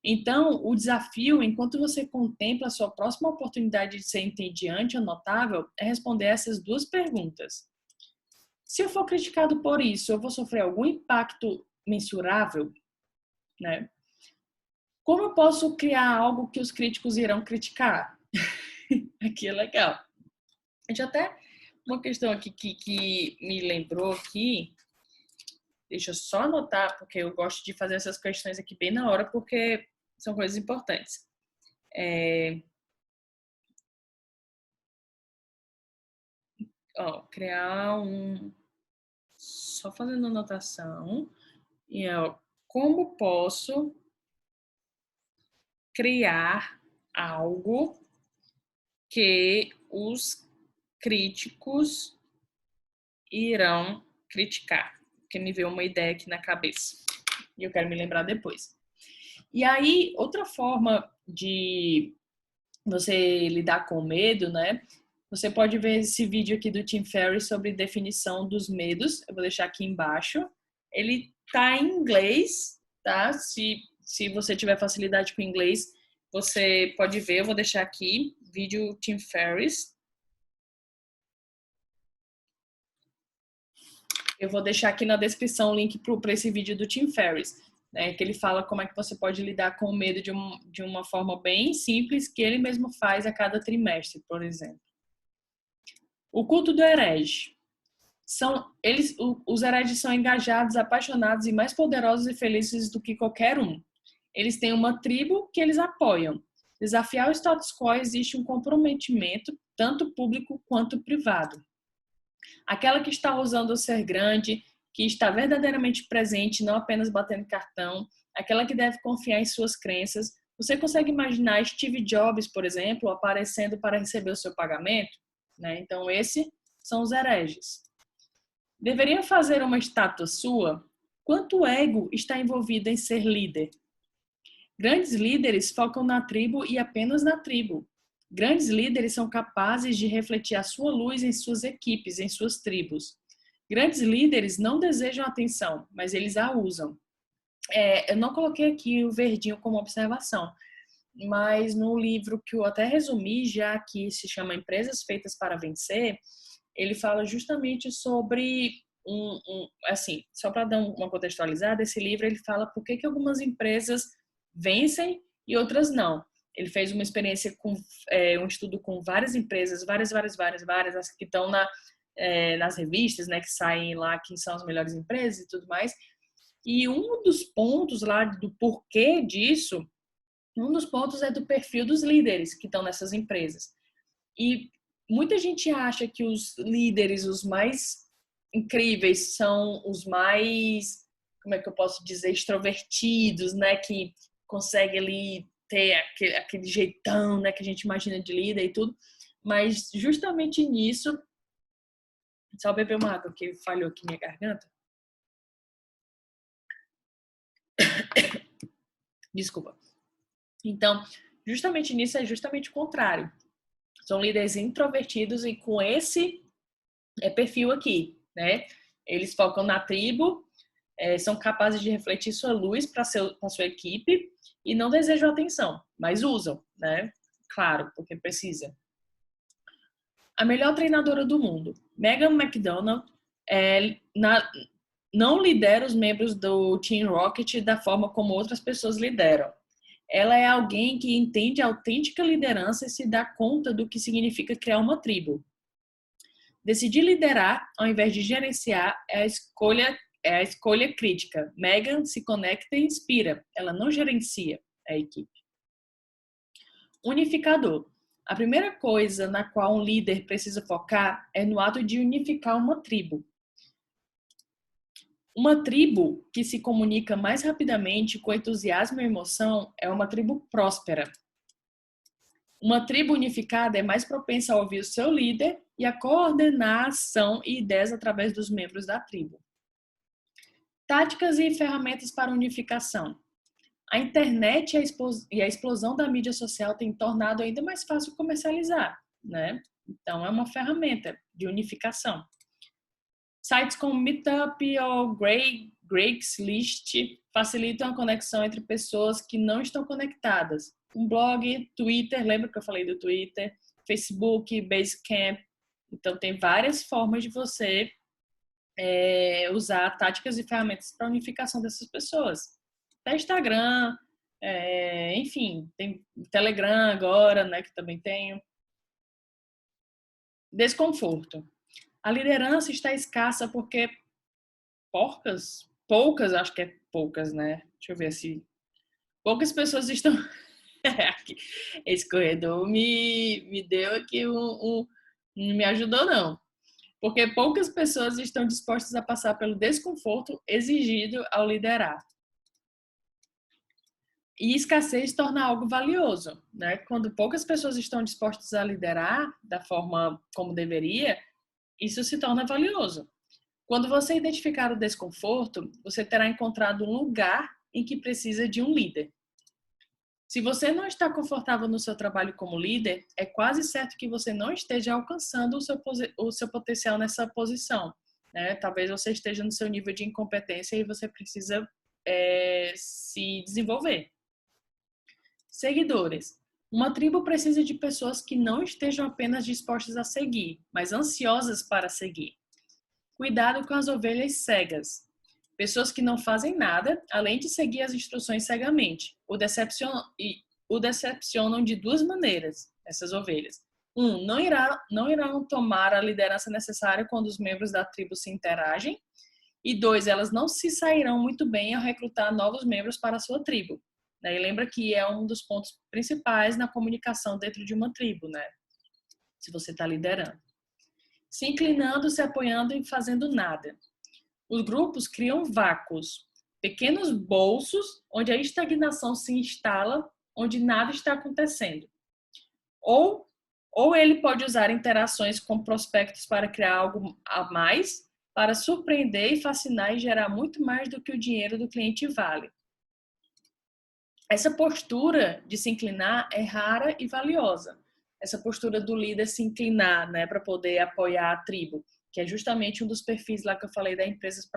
Então, o desafio, enquanto você contempla a sua próxima oportunidade de ser entediante ou notável, é responder essas duas perguntas. Se eu for criticado por isso, eu vou sofrer algum impacto mensurável, né? Como eu posso criar algo que os críticos irão criticar? Aqui é legal. A gente até uma questão aqui que me lembrou aqui. Deixa eu só anotar, porque eu gosto de fazer essas questões aqui bem na hora, porque são coisas importantes. Criar um... Só fazendo anotação. E, como posso criar algo que os críticos irão criticar? Porque me veio uma ideia aqui na cabeça. E eu quero me lembrar depois. E aí, outra forma de você lidar com o medo, né? Você pode ver esse vídeo aqui do Tim Ferriss sobre definição dos medos. Eu vou deixar aqui embaixo. Ele tá em inglês, tá? Se você tiver facilidade com inglês, você pode ver. Eu vou deixar aqui, vídeo Tim Ferriss. Eu vou deixar aqui na descrição o link para esse vídeo do Tim Ferriss, né? Que ele fala como é que você pode lidar com o medo de uma forma bem simples, que ele mesmo faz a cada trimestre, por exemplo. O culto do herege. Os hereges são engajados, apaixonados e mais poderosos e felizes do que qualquer um. Eles têm uma tribo que eles apoiam. Desafiar o status quo existe um comprometimento, tanto público quanto privado. Aquela que está ousando ser grande, que está verdadeiramente presente, não apenas batendo cartão, aquela que deve confiar em suas crenças. Você consegue imaginar Steve Jobs, por exemplo, aparecendo para receber o seu pagamento? Né? Então, esses são os hereges. Deveria fazer uma estátua sua? Quanto ego está envolvido em ser líder? Grandes líderes focam na tribo e apenas na tribo. Grandes líderes são capazes de refletir a sua luz em suas equipes, em suas tribos. Grandes líderes não desejam atenção, mas eles a usam. Eu não coloquei aqui o verdinho como observação, mas no livro que eu até resumi, já que se chama Empresas Feitas para Vencer, ele fala justamente sobre assim, só para dar uma contextualizada, esse livro ele fala por que algumas empresas vencem e outras não. Ele fez uma experiência com um estudo com várias empresas, várias, as que estão nas revistas, né, que saem lá, que são as melhores empresas e tudo mais. E um dos pontos lá do porquê disso, um dos pontos é do perfil dos líderes que estão nessas empresas. E muita gente acha que os líderes, os mais incríveis, são os mais, como é que eu posso dizer, extrovertidos, né? Que conseguem ali ter aquele jeitão, né? Que a gente imagina de líder e tudo. Mas justamente nisso... Só beber uma água que falhou aqui minha garganta. Desculpa. Então, justamente nisso é justamente o contrário. São líderes introvertidos e com esse perfil aqui, né? Eles focam na tribo, são capazes de refletir sua luz para sua equipe e não desejam atenção, mas usam, né? Claro, porque precisa. A melhor treinadora do mundo, Megan McDonald, não lidera os membros do Team Rocket da forma como outras pessoas lideram. Ela é alguém que entende a autêntica liderança e se dá conta do que significa criar uma tribo. Decidir liderar, ao invés de gerenciar, é a escolha crítica. Megan se conecta e inspira. Ela não gerencia a equipe. Unificador. A primeira coisa na qual um líder precisa focar é no ato de unificar uma tribo. Uma tribo que se comunica mais rapidamente com entusiasmo e emoção é uma tribo próspera. Uma tribo unificada é mais propensa a ouvir o seu líder e a coordenar a ação e ideias através dos membros da tribo. Táticas e ferramentas para unificação. A internet e a explosão da mídia social tem tornado ainda mais fácil comercializar, né? Então, é uma ferramenta de unificação. Sites como Meetup ou Craigslist facilitam a conexão entre pessoas que não estão conectadas. Um blog, Twitter, lembra que eu falei do Twitter? Facebook, Basecamp. Então, tem várias formas de você usar táticas e ferramentas para a unificação dessas pessoas. Até Instagram, enfim, tem Telegram agora, né, que também tenho. Desconforto. A liderança está escassa porque poucas, acho que é poucas, né? Deixa eu ver se poucas pessoas estão esse corredor me deu aqui não me ajudou não. Porque poucas pessoas estão dispostas a passar pelo desconforto exigido ao liderar. E escassez torna algo valioso, né? Quando poucas pessoas estão dispostas a liderar da forma como deveria, isso se torna valioso. Quando você identificar o desconforto, você terá encontrado um lugar em que precisa de um líder. Se você não está confortável no seu trabalho como líder, é quase certo que você não esteja alcançando o seu potencial nessa posição, né? Talvez você esteja no seu nível de incompetência e você precisa se desenvolver. Seguidores. Uma tribo precisa de pessoas que não estejam apenas dispostas a seguir, mas ansiosas para seguir. Cuidado com as ovelhas cegas. Pessoas que não fazem nada, além de seguir as instruções cegamente. O decepcionam de duas maneiras, essas ovelhas. Não irão tomar a liderança necessária quando os membros da tribo se interagem. E 2, elas não se sairão muito bem ao recrutar novos membros para a sua tribo. E lembra que é um dos pontos principais na comunicação dentro de uma tribo, né? Se você está liderando. Se inclinando, se apoiando e fazendo nada. Os grupos criam vácuos, pequenos bolsos onde a estagnação se instala, onde nada está acontecendo. Ou ele pode usar interações com prospectos para criar algo a mais, para surpreender e fascinar e gerar muito mais do que o dinheiro do cliente vale. Essa postura de se inclinar é rara e valiosa. Essa postura do líder se inclinar, né, para poder apoiar a tribo, que é justamente um dos perfis lá que eu falei da empresas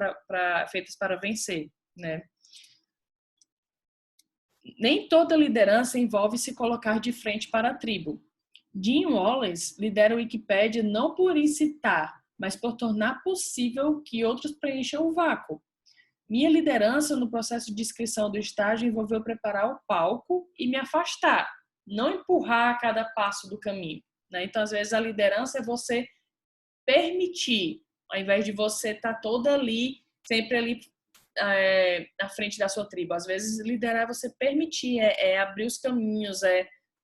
feitas para vencer, né? Nem toda liderança envolve se colocar de frente para a tribo. Jim Wallace lidera o Wikipedia não por incitar, mas por tornar possível que outros preencham o vácuo. Minha liderança no processo de inscrição do estágio envolveu preparar o palco e me afastar, não empurrar a cada passo do caminho, né? Então, às vezes, a liderança é você permitir, ao invés de você estar toda ali, sempre ali na frente da sua tribo. Às vezes, liderar é você permitir, abrir os caminhos,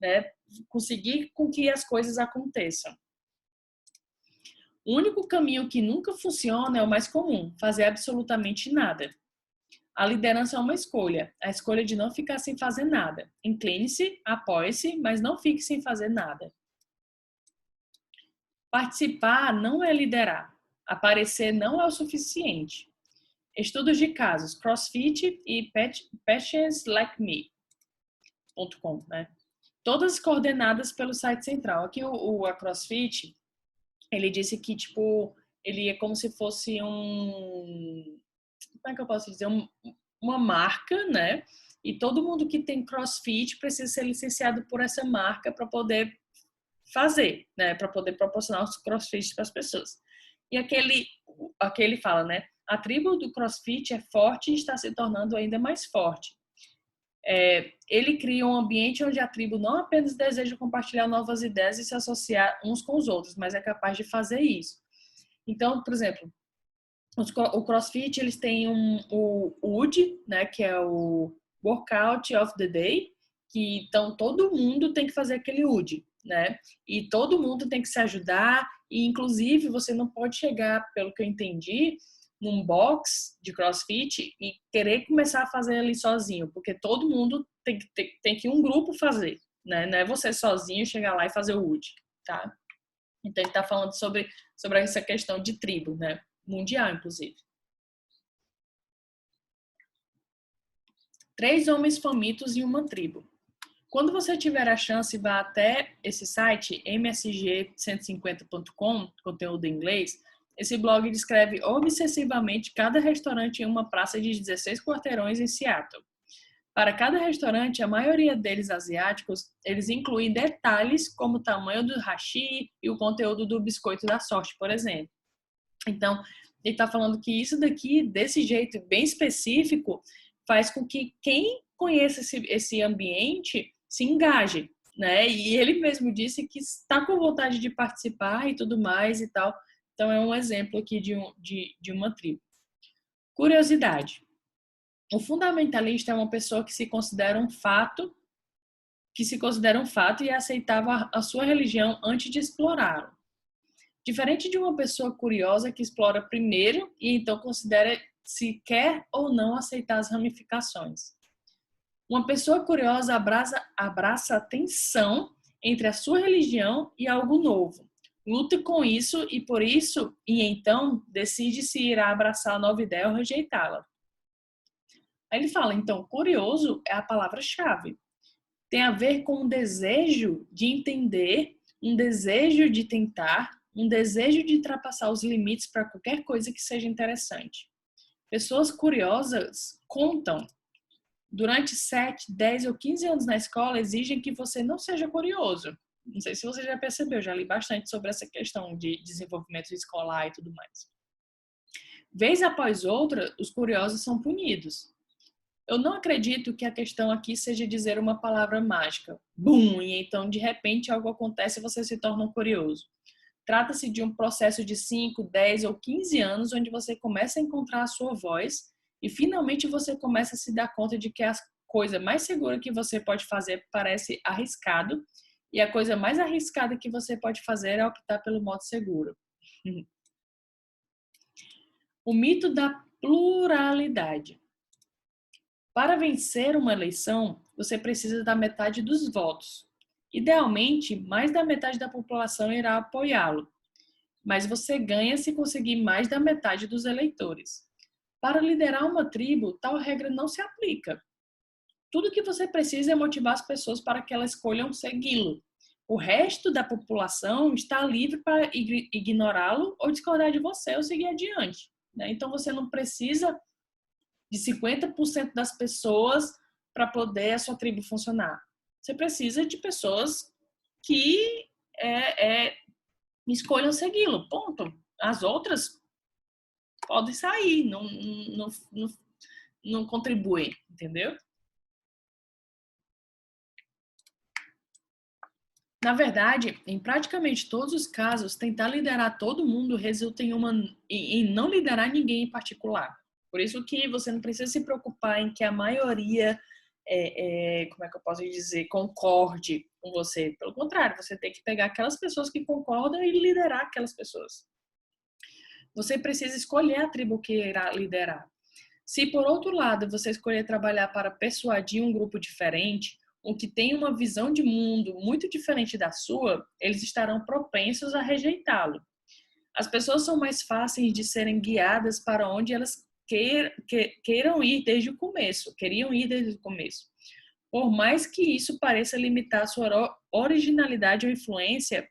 né, conseguir com que as coisas aconteçam. O único caminho que nunca funciona é o mais comum, fazer absolutamente nada. A liderança é uma escolha, a escolha de não ficar sem fazer nada. Incline-se, apoie-se, mas não fique sem fazer nada. Participar não é liderar. Aparecer não é o suficiente. Estudos de casos, CrossFit e PatientsLikeMe.com, né? Todas coordenadas pelo site central. Aqui a CrossFit, ele disse que, tipo, ele é como se fosse como é que eu posso dizer? Uma marca, né? E todo mundo que tem CrossFit precisa ser licenciado por essa marca para poder fazer, né? Para poder proporcionar os CrossFit para as pessoas. E aqui ele fala, né? A tribo do CrossFit é forte e está se tornando ainda mais forte. Ele cria um ambiente onde a tribo não apenas deseja compartilhar novas ideias e se associar uns com os outros, mas é capaz de fazer isso. Então, por exemplo, o CrossFit, eles têm o WOD, né, que é o Workout of the Day, que então todo mundo tem que fazer aquele WOD, né? E todo mundo tem que se ajudar e, inclusive, você não pode chegar, pelo que eu entendi, num box de CrossFit e querer começar a fazer ali sozinho, porque todo mundo tem que um grupo fazer, né? Não é você sozinho chegar lá e fazer o UD, tá? Então, ele está falando sobre essa questão de tribo, né? Mundial, inclusive. 3 homens famintos em uma tribo. Quando você tiver a chance, vá até esse site, msg150.com, conteúdo em inglês. Esse blog descreve obsessivamente cada restaurante em uma praça de 16 quarteirões em Seattle. Para cada restaurante, a maioria deles asiáticos, eles incluem detalhes como o tamanho do hashi e o conteúdo do biscoito da sorte, por exemplo. Então, ele está falando que isso daqui, desse jeito bem específico, faz com que quem conheça esse ambiente se engaje, né? E ele mesmo disse que está com vontade de participar e tudo mais e tal. Então, é um exemplo aqui de uma tribo. Curiosidade. O fundamentalista é uma pessoa que se considera um fato e aceitava a sua religião antes de explorá-lo. Diferente de uma pessoa curiosa que explora primeiro e então considera se quer ou não aceitar as ramificações. Uma pessoa curiosa abraça a tensão entre a sua religião e algo novo. Luta com isso e então decide se irá abraçar a nova ideia ou rejeitá-la. Aí ele fala, então, curioso é a palavra-chave. Tem a ver com um desejo de entender, um desejo de tentar, um desejo de ultrapassar os limites para qualquer coisa que seja interessante. Pessoas curiosas contam. Durante 7, 10 ou 15 anos na escola, exigem que você não seja curioso. Não sei se você já percebeu, já li bastante sobre essa questão de desenvolvimento escolar e tudo mais. Vez após outra, os curiosos são punidos. Eu não acredito que a questão aqui seja dizer uma palavra mágica. Bum! E então, de repente, algo acontece e você se torna um curioso. Trata-se de um processo de 5, 10 ou 15 anos onde você começa a encontrar a sua voz e finalmente você começa a se dar conta de que a coisa mais segura que você pode fazer parece arriscado e a coisa mais arriscada que você pode fazer é optar pelo modo seguro. O mito da pluralidade. Para vencer uma eleição, você precisa da metade dos votos. Idealmente, mais da metade da população irá apoiá-lo, mas você ganha se conseguir mais da metade dos eleitores. Para liderar uma tribo, tal regra não se aplica. Tudo que você precisa é motivar as pessoas para que elas escolham segui-lo. O resto da população está livre para ignorá-lo ou discordar de você ou seguir adiante. Então, você não precisa de 50% das pessoas para poder a sua tribo funcionar. Você precisa de pessoas que escolham segui-lo, ponto. As outras podem sair, não contribuem, entendeu? Na verdade, em praticamente todos os casos, tentar liderar todo mundo resulta em não liderar ninguém em particular. Por isso que você não precisa se preocupar em que a maioria, como é que eu posso dizer, concorde com você. Pelo contrário, você tem que pegar aquelas pessoas que concordam e liderar aquelas pessoas. Você precisa escolher a tribo que irá liderar. Se, por outro lado, você escolher trabalhar para persuadir um grupo diferente, ou que tem uma visão de mundo muito diferente da sua, eles estarão propensos a rejeitá-lo. As pessoas são mais fáceis de serem guiadas para onde elas queriam ir desde o começo. Por mais que isso pareça limitar a sua originalidade ou influência,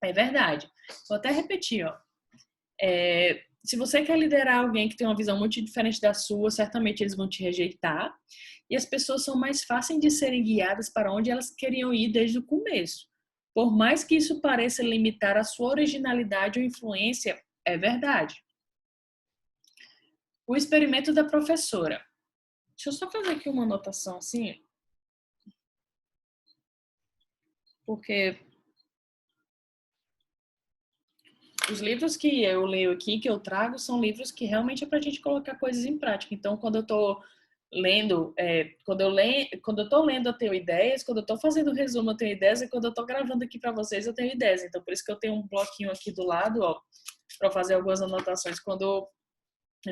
é verdade. Vou até repetir, ó. Se você quer liderar alguém que tem uma visão muito diferente da sua, certamente eles vão te rejeitar. E as pessoas são mais fáceis de serem guiadas para onde elas queriam ir desde o começo. Por mais que isso pareça limitar a sua originalidade ou influência, é verdade. O experimento da professora. Deixa eu só fazer aqui uma anotação assim. Porque os livros que eu leio aqui, que eu trago, são livros que realmente é para a gente colocar coisas em prática. Então, quando eu estou lendo, quando eu estou lendo eu tenho ideias, quando eu estou fazendo resumo eu tenho ideias, e quando eu estou gravando aqui para vocês eu tenho ideias. Então, por isso que eu tenho um bloquinho aqui do lado, ó, para fazer algumas anotações quando eu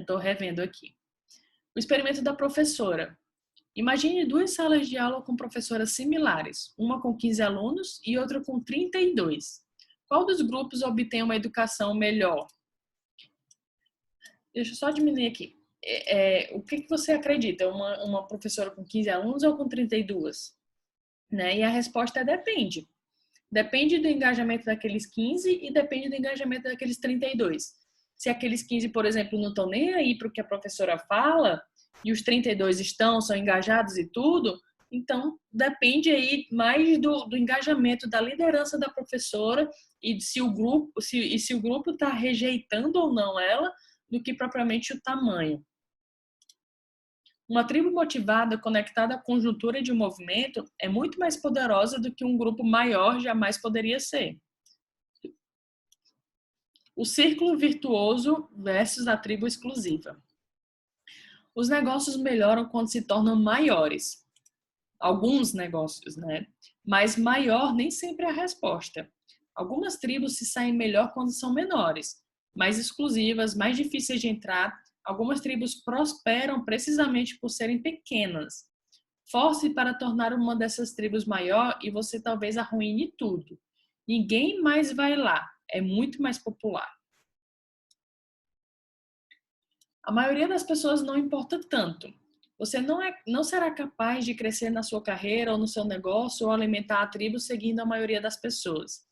estou revendo aqui. O experimento da professora. Imagine duas salas de aula com professoras similares, uma com 15 alunos e outra com 32. Qual dos grupos obtém uma educação melhor? Deixa eu só diminuir aqui. O que você acredita? Uma professora com 15 alunos ou com 32? Né? E a resposta é depende. Depende do engajamento daqueles 15 e depende do engajamento daqueles 32. Se aqueles 15, por exemplo, não estão nem aí para o que a professora fala e os 32 são engajados e tudo, então depende aí mais do engajamento da liderança da professora e se o grupo está rejeitando ou não ela, do que propriamente o tamanho. Uma tribo motivada, conectada à conjuntura de um movimento, é muito mais poderosa do que um grupo maior jamais poderia ser. O círculo virtuoso versus a tribo exclusiva. Os negócios melhoram quando se tornam maiores. Alguns negócios, né? Mas maior nem sempre é a resposta. Algumas tribos se saem melhor quando são menores, mais exclusivas, mais difíceis de entrar. Algumas tribos prosperam precisamente por serem pequenas. Force para tornar uma dessas tribos maior e você talvez arruine tudo. Ninguém mais vai lá. É muito mais popular. A maioria das pessoas não importa tanto. Você não será capaz de crescer na sua carreira ou no seu negócio ou alimentar a tribo seguindo a maioria das pessoas.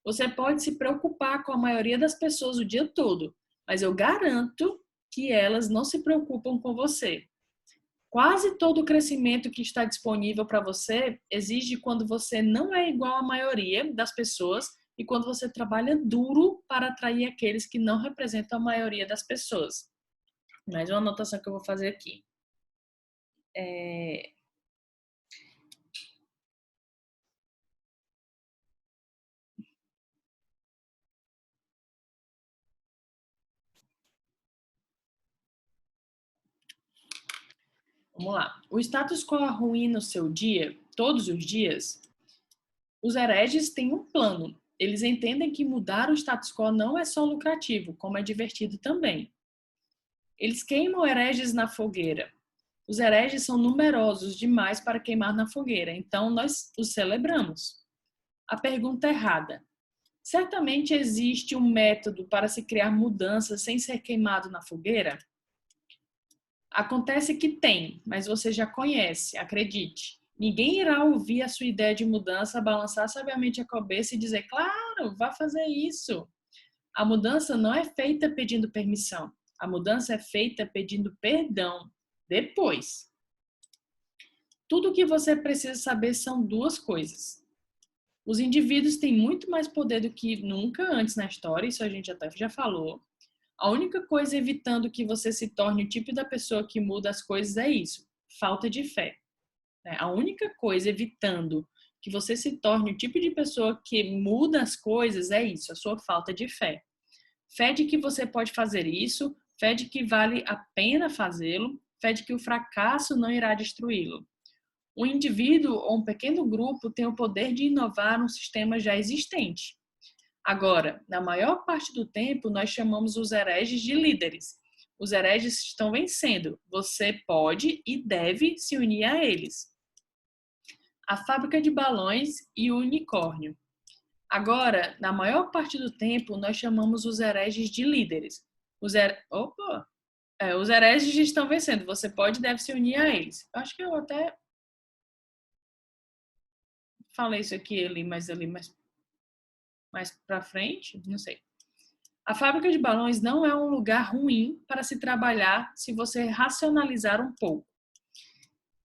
Você pode se preocupar com a maioria das pessoas o dia todo, mas eu garanto que elas não se preocupam com você. Quase todo o crescimento que está disponível para você exige quando você não é igual à maioria das pessoas e quando você trabalha duro para atrair aqueles que não representam a maioria das pessoas. Mais uma anotação que eu vou fazer aqui. Vamos lá. O status quo arruína o seu dia, todos os dias? Os hereges têm um plano. Eles entendem que mudar o status quo não é só lucrativo, como é divertido também. Eles queimam hereges na fogueira. Os hereges são numerosos demais para queimar na fogueira, então nós os celebramos. A pergunta errada. Certamente existe um método para se criar mudanças sem ser queimado na fogueira? Acontece que tem, mas você já conhece, acredite. Ninguém irá ouvir a sua ideia de mudança, balançar sabiamente a cabeça e dizer, claro, vá fazer isso. A mudança não é feita pedindo permissão. A mudança é feita pedindo perdão. Depois. Tudo o que você precisa saber são duas coisas. Os indivíduos têm muito mais poder do que nunca antes na história, isso a gente até já falou. A única coisa evitando que você se torne o tipo da pessoa que muda as coisas é isso, falta de fé. A única coisa evitando que você se torne o tipo de pessoa que muda as coisas é isso, a sua falta de fé. Fé de que você pode fazer isso, fé de que vale a pena fazê-lo, fé de que o fracasso não irá destruí-lo. Um indivíduo ou um pequeno grupo tem o poder de inovar um sistema já existente. Agora, na maior parte do tempo, nós chamamos os hereges de líderes. Os hereges estão vencendo. Você pode e deve se unir a eles. A fábrica de balões e o unicórnio. Agora, na maior parte do tempo, nós chamamos os hereges de líderes. Os hereges estão vencendo. Você pode e deve se unir a eles. Eu acho que eu até falei isso aqui ali mais para frente, não sei. A fábrica de balões não é um lugar ruim para se trabalhar se você racionalizar um pouco.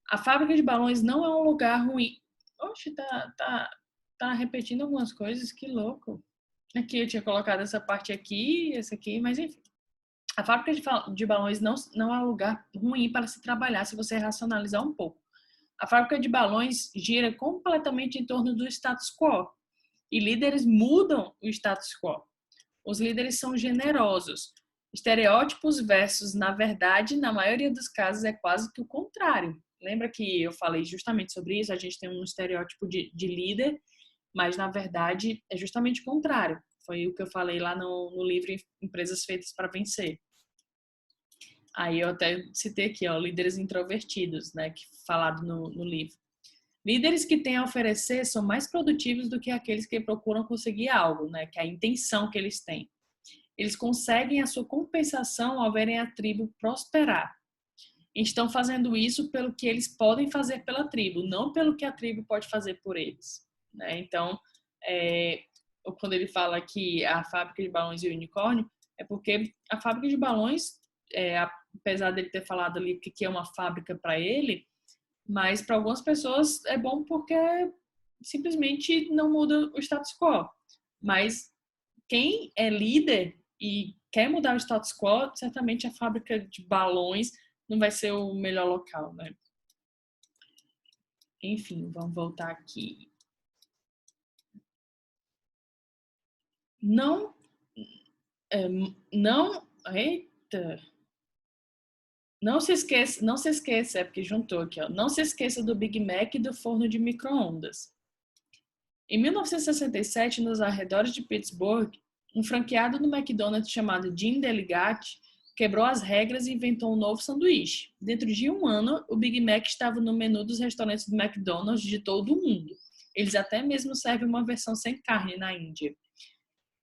A fábrica de balões não é um lugar ruim. Oxe, tá repetindo algumas coisas, que louco. Aqui eu tinha colocado essa parte aqui, essa aqui, mas enfim. A fábrica de balões não é um lugar ruim para se trabalhar se você racionalizar um pouco. A fábrica de balões gira completamente em torno do status quo. E líderes mudam o status quo. Os líderes são generosos. Estereótipos versus, na verdade, na maioria dos casos é quase que o contrário. Lembra que eu falei justamente sobre isso? A gente tem um estereótipo de líder, mas na verdade é justamente o contrário. Foi o que eu falei lá no livro Empresas Feitas para Vencer. Aí eu até citei aqui, ó, líderes introvertidos, né, que falado no livro. Líderes que têm a oferecer são mais produtivos do que aqueles que procuram conseguir algo, né, que é a intenção que eles têm. Eles conseguem a sua compensação ao verem a tribo prosperar. Estão fazendo isso pelo que eles podem fazer pela tribo, não pelo que a tribo pode fazer por eles, né? Então, quando ele fala que a fábrica de balões e o unicórnio, é porque a fábrica de balões, apesar dele ter falado ali que é uma fábrica para ele, mas para algumas pessoas é bom porque simplesmente não muda o status quo. Mas quem é líder e quer mudar o status quo, certamente a fábrica de balões não vai ser o melhor local, né? Enfim, vamos voltar aqui. Não, eita. Não se esqueça, é porque juntou aqui, ó. Não se esqueça do Big Mac e do forno de micro-ondas. Em 1967, nos arredores de Pittsburgh, um franqueado do McDonald's chamado Jim Deligatti quebrou as regras e inventou um novo sanduíche. Dentro de um ano, o Big Mac estava no menu dos restaurantes do McDonald's de todo o mundo. Eles até mesmo servem uma versão sem carne na Índia.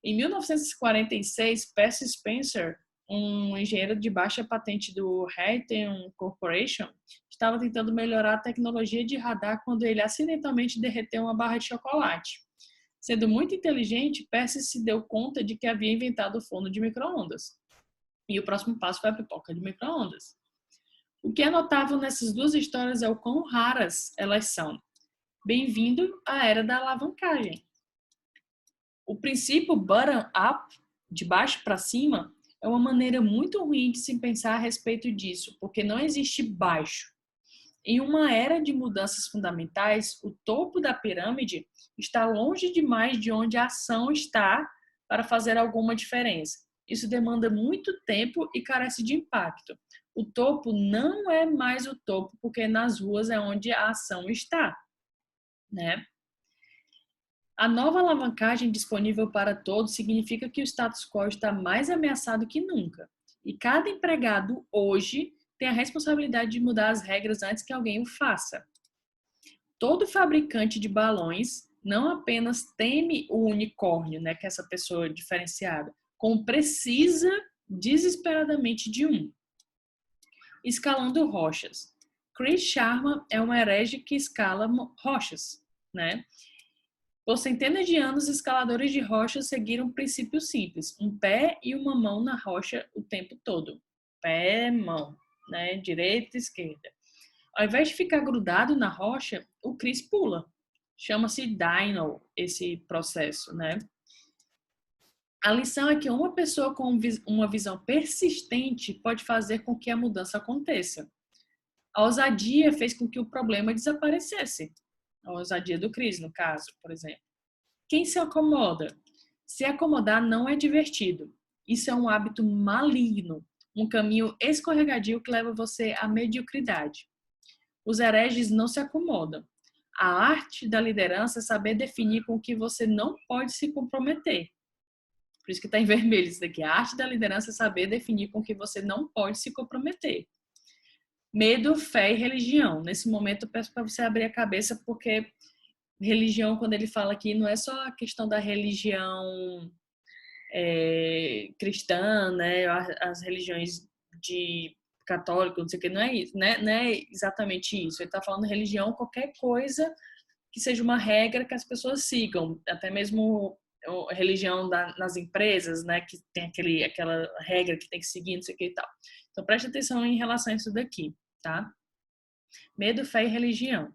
Em 1946, Percy Spencer, um engenheiro de baixa patente do Raytheon Corporation, estava tentando melhorar a tecnologia de radar quando ele acidentalmente derreteu uma barra de chocolate. Sendo muito inteligente, Percy se deu conta de que havia inventado o forno de micro-ondas. E o próximo passo foi a pipoca de micro-ondas. O que é notável nessas duas histórias é o quão raras elas são. Bem-vindo à era da alavancagem. O princípio bottom-up, de baixo para cima, é uma maneira muito ruim de se pensar a respeito disso, porque não existe baixo. Em uma era de mudanças fundamentais, o topo da pirâmide está longe demais de onde a ação está para fazer alguma diferença. Isso demanda muito tempo e carece de impacto. O topo não é mais o topo, porque nas ruas é onde a ação está, né? A nova alavancagem disponível para todos significa que o status quo está mais ameaçado que nunca. E cada empregado hoje tem a responsabilidade de mudar as regras antes que alguém o faça. Todo fabricante de balões não apenas teme o unicórnio, né, que é essa pessoa diferenciada, como precisa desesperadamente de um. Escalando rochas. Chris Sharma é um herege que escala rochas, né? Por centenas de anos, escaladores de rochas seguiram um princípio simples: um pé e uma mão na rocha o tempo todo. Pé, mão, né? Direita, esquerda. Ao invés de ficar grudado na rocha, o Chris pula. Chama-se Dino esse processo, né? A lição é que uma pessoa com uma visão persistente pode fazer com que a mudança aconteça. A ousadia fez com que o problema desaparecesse. A ousadia do Chris, no caso, por exemplo. Quem se acomoda? Se acomodar não é divertido. Isso é um hábito maligno, um caminho escorregadio que leva você à mediocridade. Os hereges não se acomodam. A arte da liderança é saber definir com o que você não pode se comprometer. Por isso que está em vermelho isso daqui. A arte da liderança é saber definir com o que você não pode se comprometer. Medo, fé e religião. Nesse momento eu peço para você abrir a cabeça, porque religião, quando ele fala aqui, não é só a questão da religião cristã, né? As religiões de católico, não sei o que, não é isso, né? Não é exatamente isso. Ele está falando de religião, qualquer coisa que seja uma regra que as pessoas sigam, até mesmo a religião nas empresas, né? Que tem aquela regra que tem que seguir, não sei o que e tal. Então preste atenção em relação a isso daqui, tá? Medo, fé e religião.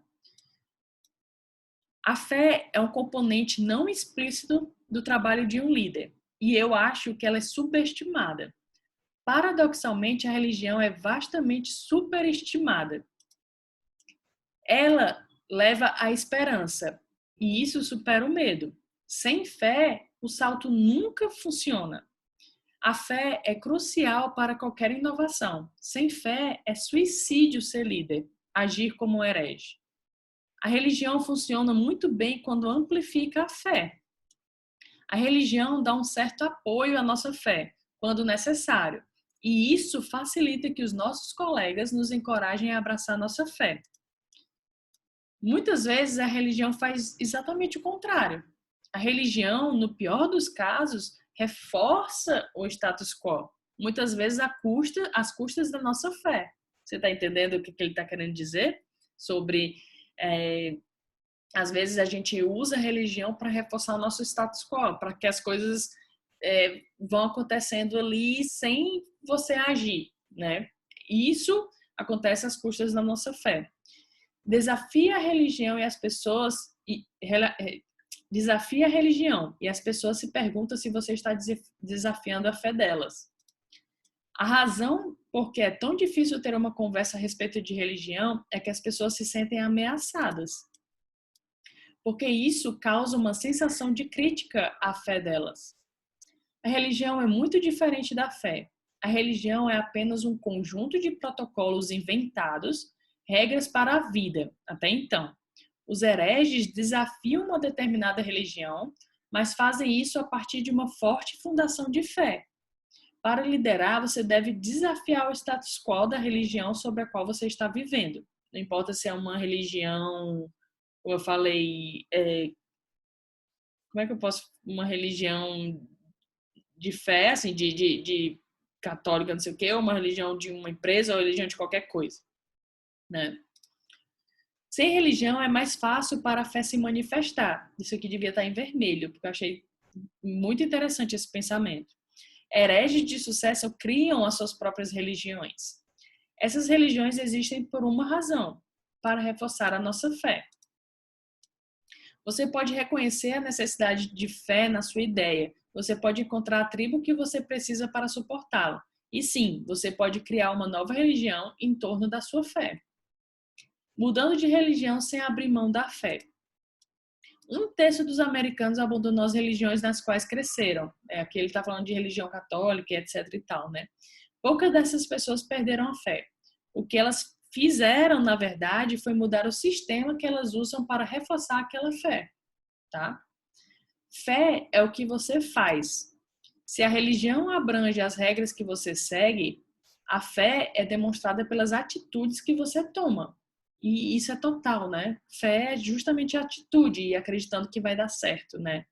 A fé é um componente não explícito do trabalho de um líder, e eu acho que ela é subestimada. Paradoxalmente, a religião é vastamente superestimada. Ela leva à esperança, e isso supera o medo. Sem fé, o salto nunca funciona. A fé é crucial para qualquer inovação. Sem fé, é suicídio ser líder, agir como um herege. A religião funciona muito bem quando amplifica a fé. A religião dá um certo apoio à nossa fé, quando necessário, e isso facilita que os nossos colegas nos encorajem a abraçar nossa fé. Muitas vezes a religião faz exatamente o contrário. A religião, no pior dos casos, reforça o status quo, muitas vezes às custas da nossa fé. Você está entendendo o que ele está querendo dizer? Sobre, às vezes a gente usa a religião para reforçar o nosso status quo, para que as coisas vão acontecendo ali sem você agir, né? E isso acontece às custas da nossa fé. Desafia a religião e as pessoas se perguntam se você está desafiando a fé delas. A razão por que é tão difícil ter uma conversa a respeito de religião é que as pessoas se sentem ameaçadas. Porque isso causa uma sensação de crítica à fé delas. A religião é muito diferente da fé. A religião é apenas um conjunto de protocolos inventados, regras para a vida, até então. Os hereges desafiam uma determinada religião, mas fazem isso a partir de uma forte fundação de fé. Para liderar, você deve desafiar o status quo da religião sobre a qual você está vivendo. Não importa se é uma religião, como eu falei, como é que eu posso... Uma religião de fé, assim, de católica, não sei o quê, ou uma religião de uma empresa, ou religião de qualquer coisa, né? Sem religião é mais fácil para a fé se manifestar. Isso aqui devia estar em vermelho, porque eu achei muito interessante esse pensamento. Hereges de sucesso criam as suas próprias religiões. Essas religiões existem por uma razão, para reforçar a nossa fé. Você pode reconhecer a necessidade de fé na sua ideia. Você pode encontrar a tribo que você precisa para suportá-la. E sim, você pode criar uma nova religião em torno da sua fé. Mudando de religião sem abrir mão da fé. 1/3 dos americanos abandonou as religiões nas quais cresceram. Aqui ele está falando de religião católica, etc e tal, né? Poucas dessas pessoas perderam a fé. O que elas fizeram, na verdade, foi mudar o sistema que elas usam para reforçar aquela fé, tá? Fé é o que você faz. Se a religião abrange as regras que você segue, a fé é demonstrada pelas atitudes que você toma. E isso é total, né? Fé é justamente a atitude e acreditando que vai dar certo, né?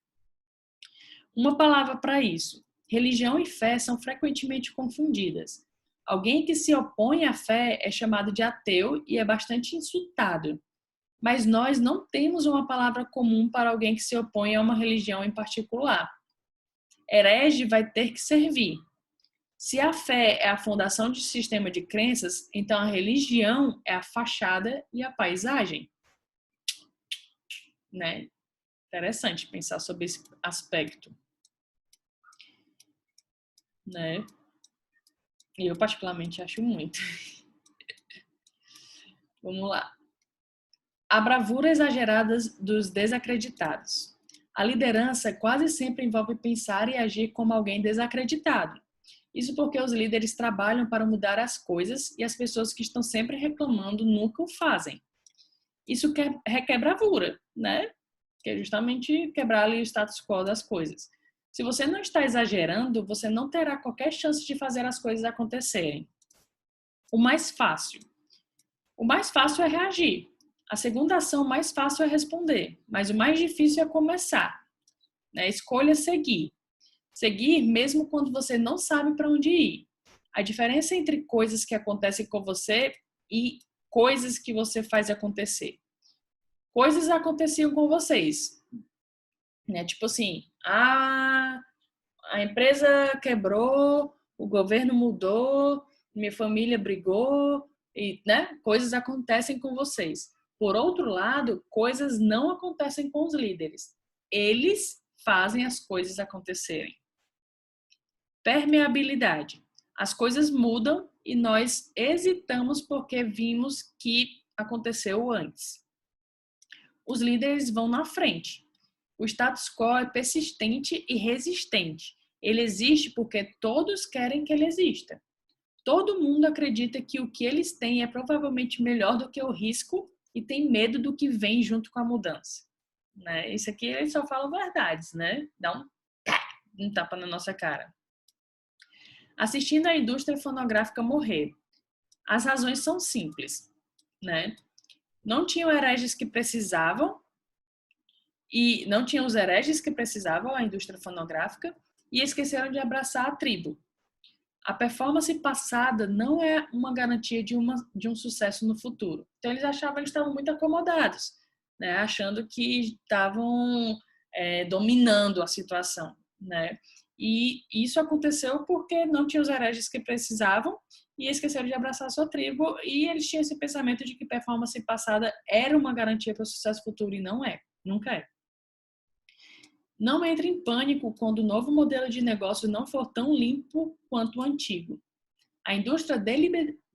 Uma palavra para isso. Religião e fé são frequentemente confundidas. Alguém que se opõe à fé é chamado de ateu e é bastante insultado. Mas nós não temos uma palavra comum para alguém que se opõe a uma religião em particular. Herege vai ter que servir. Se a fé é a fundação de sistema de crenças, então a religião é a fachada e a paisagem. Né? Interessante pensar sobre esse aspecto. Né? E eu particularmente acho muito. Vamos lá. A bravura exagerada dos desacreditados. A liderança quase sempre envolve pensar e agir como alguém desacreditado. Isso porque os líderes trabalham para mudar as coisas e as pessoas que estão sempre reclamando nunca o fazem. Isso requer bravura, né? Que é justamente quebrar ali o status quo das coisas. Se você não está exagerando, você não terá qualquer chance de fazer as coisas acontecerem. O mais fácil é reagir. A segunda ação mais fácil é responder, mas o mais difícil é começar. Né? Escolha seguir. Seguir mesmo quando você não sabe para onde ir. A diferença entre coisas que acontecem com você e coisas que você faz acontecer. Coisas aconteciam com vocês. Né? Tipo assim, a empresa quebrou, o governo mudou, minha família brigou, e, né? Coisas acontecem com vocês. Por outro lado, coisas não acontecem com os líderes. Eles fazem as coisas acontecerem. Permeabilidade. As coisas mudam e nós hesitamos porque vimos que aconteceu antes. Os líderes vão na frente. O status quo é persistente e resistente. Ele existe porque todos querem que ele exista. Todo mundo acredita que o que eles têm é provavelmente melhor do que o risco e tem medo do que vem junto com a mudança. Né? Isso aqui eles só falam verdades, né? Dá um tapa na nossa cara. Assistindo a indústria fonográfica morrer. As razões são simples, né? Não tinham hereges que precisavam e não tinham os hereges que precisavam a indústria fonográfica e esqueceram de abraçar a tribo. A performance passada não é uma garantia de um sucesso no futuro. Então eles achavam que eles estavam muito acomodados, né? Achando que estavam dominando a situação, né? E isso aconteceu porque não tinham os hereges que precisavam e esqueceram de abraçar a sua tribo, e eles tinham esse pensamento de que performance passada era uma garantia para o sucesso futuro, e não é, nunca é. Não entre em pânico quando o novo modelo de negócio não for tão limpo quanto o antigo. A indústria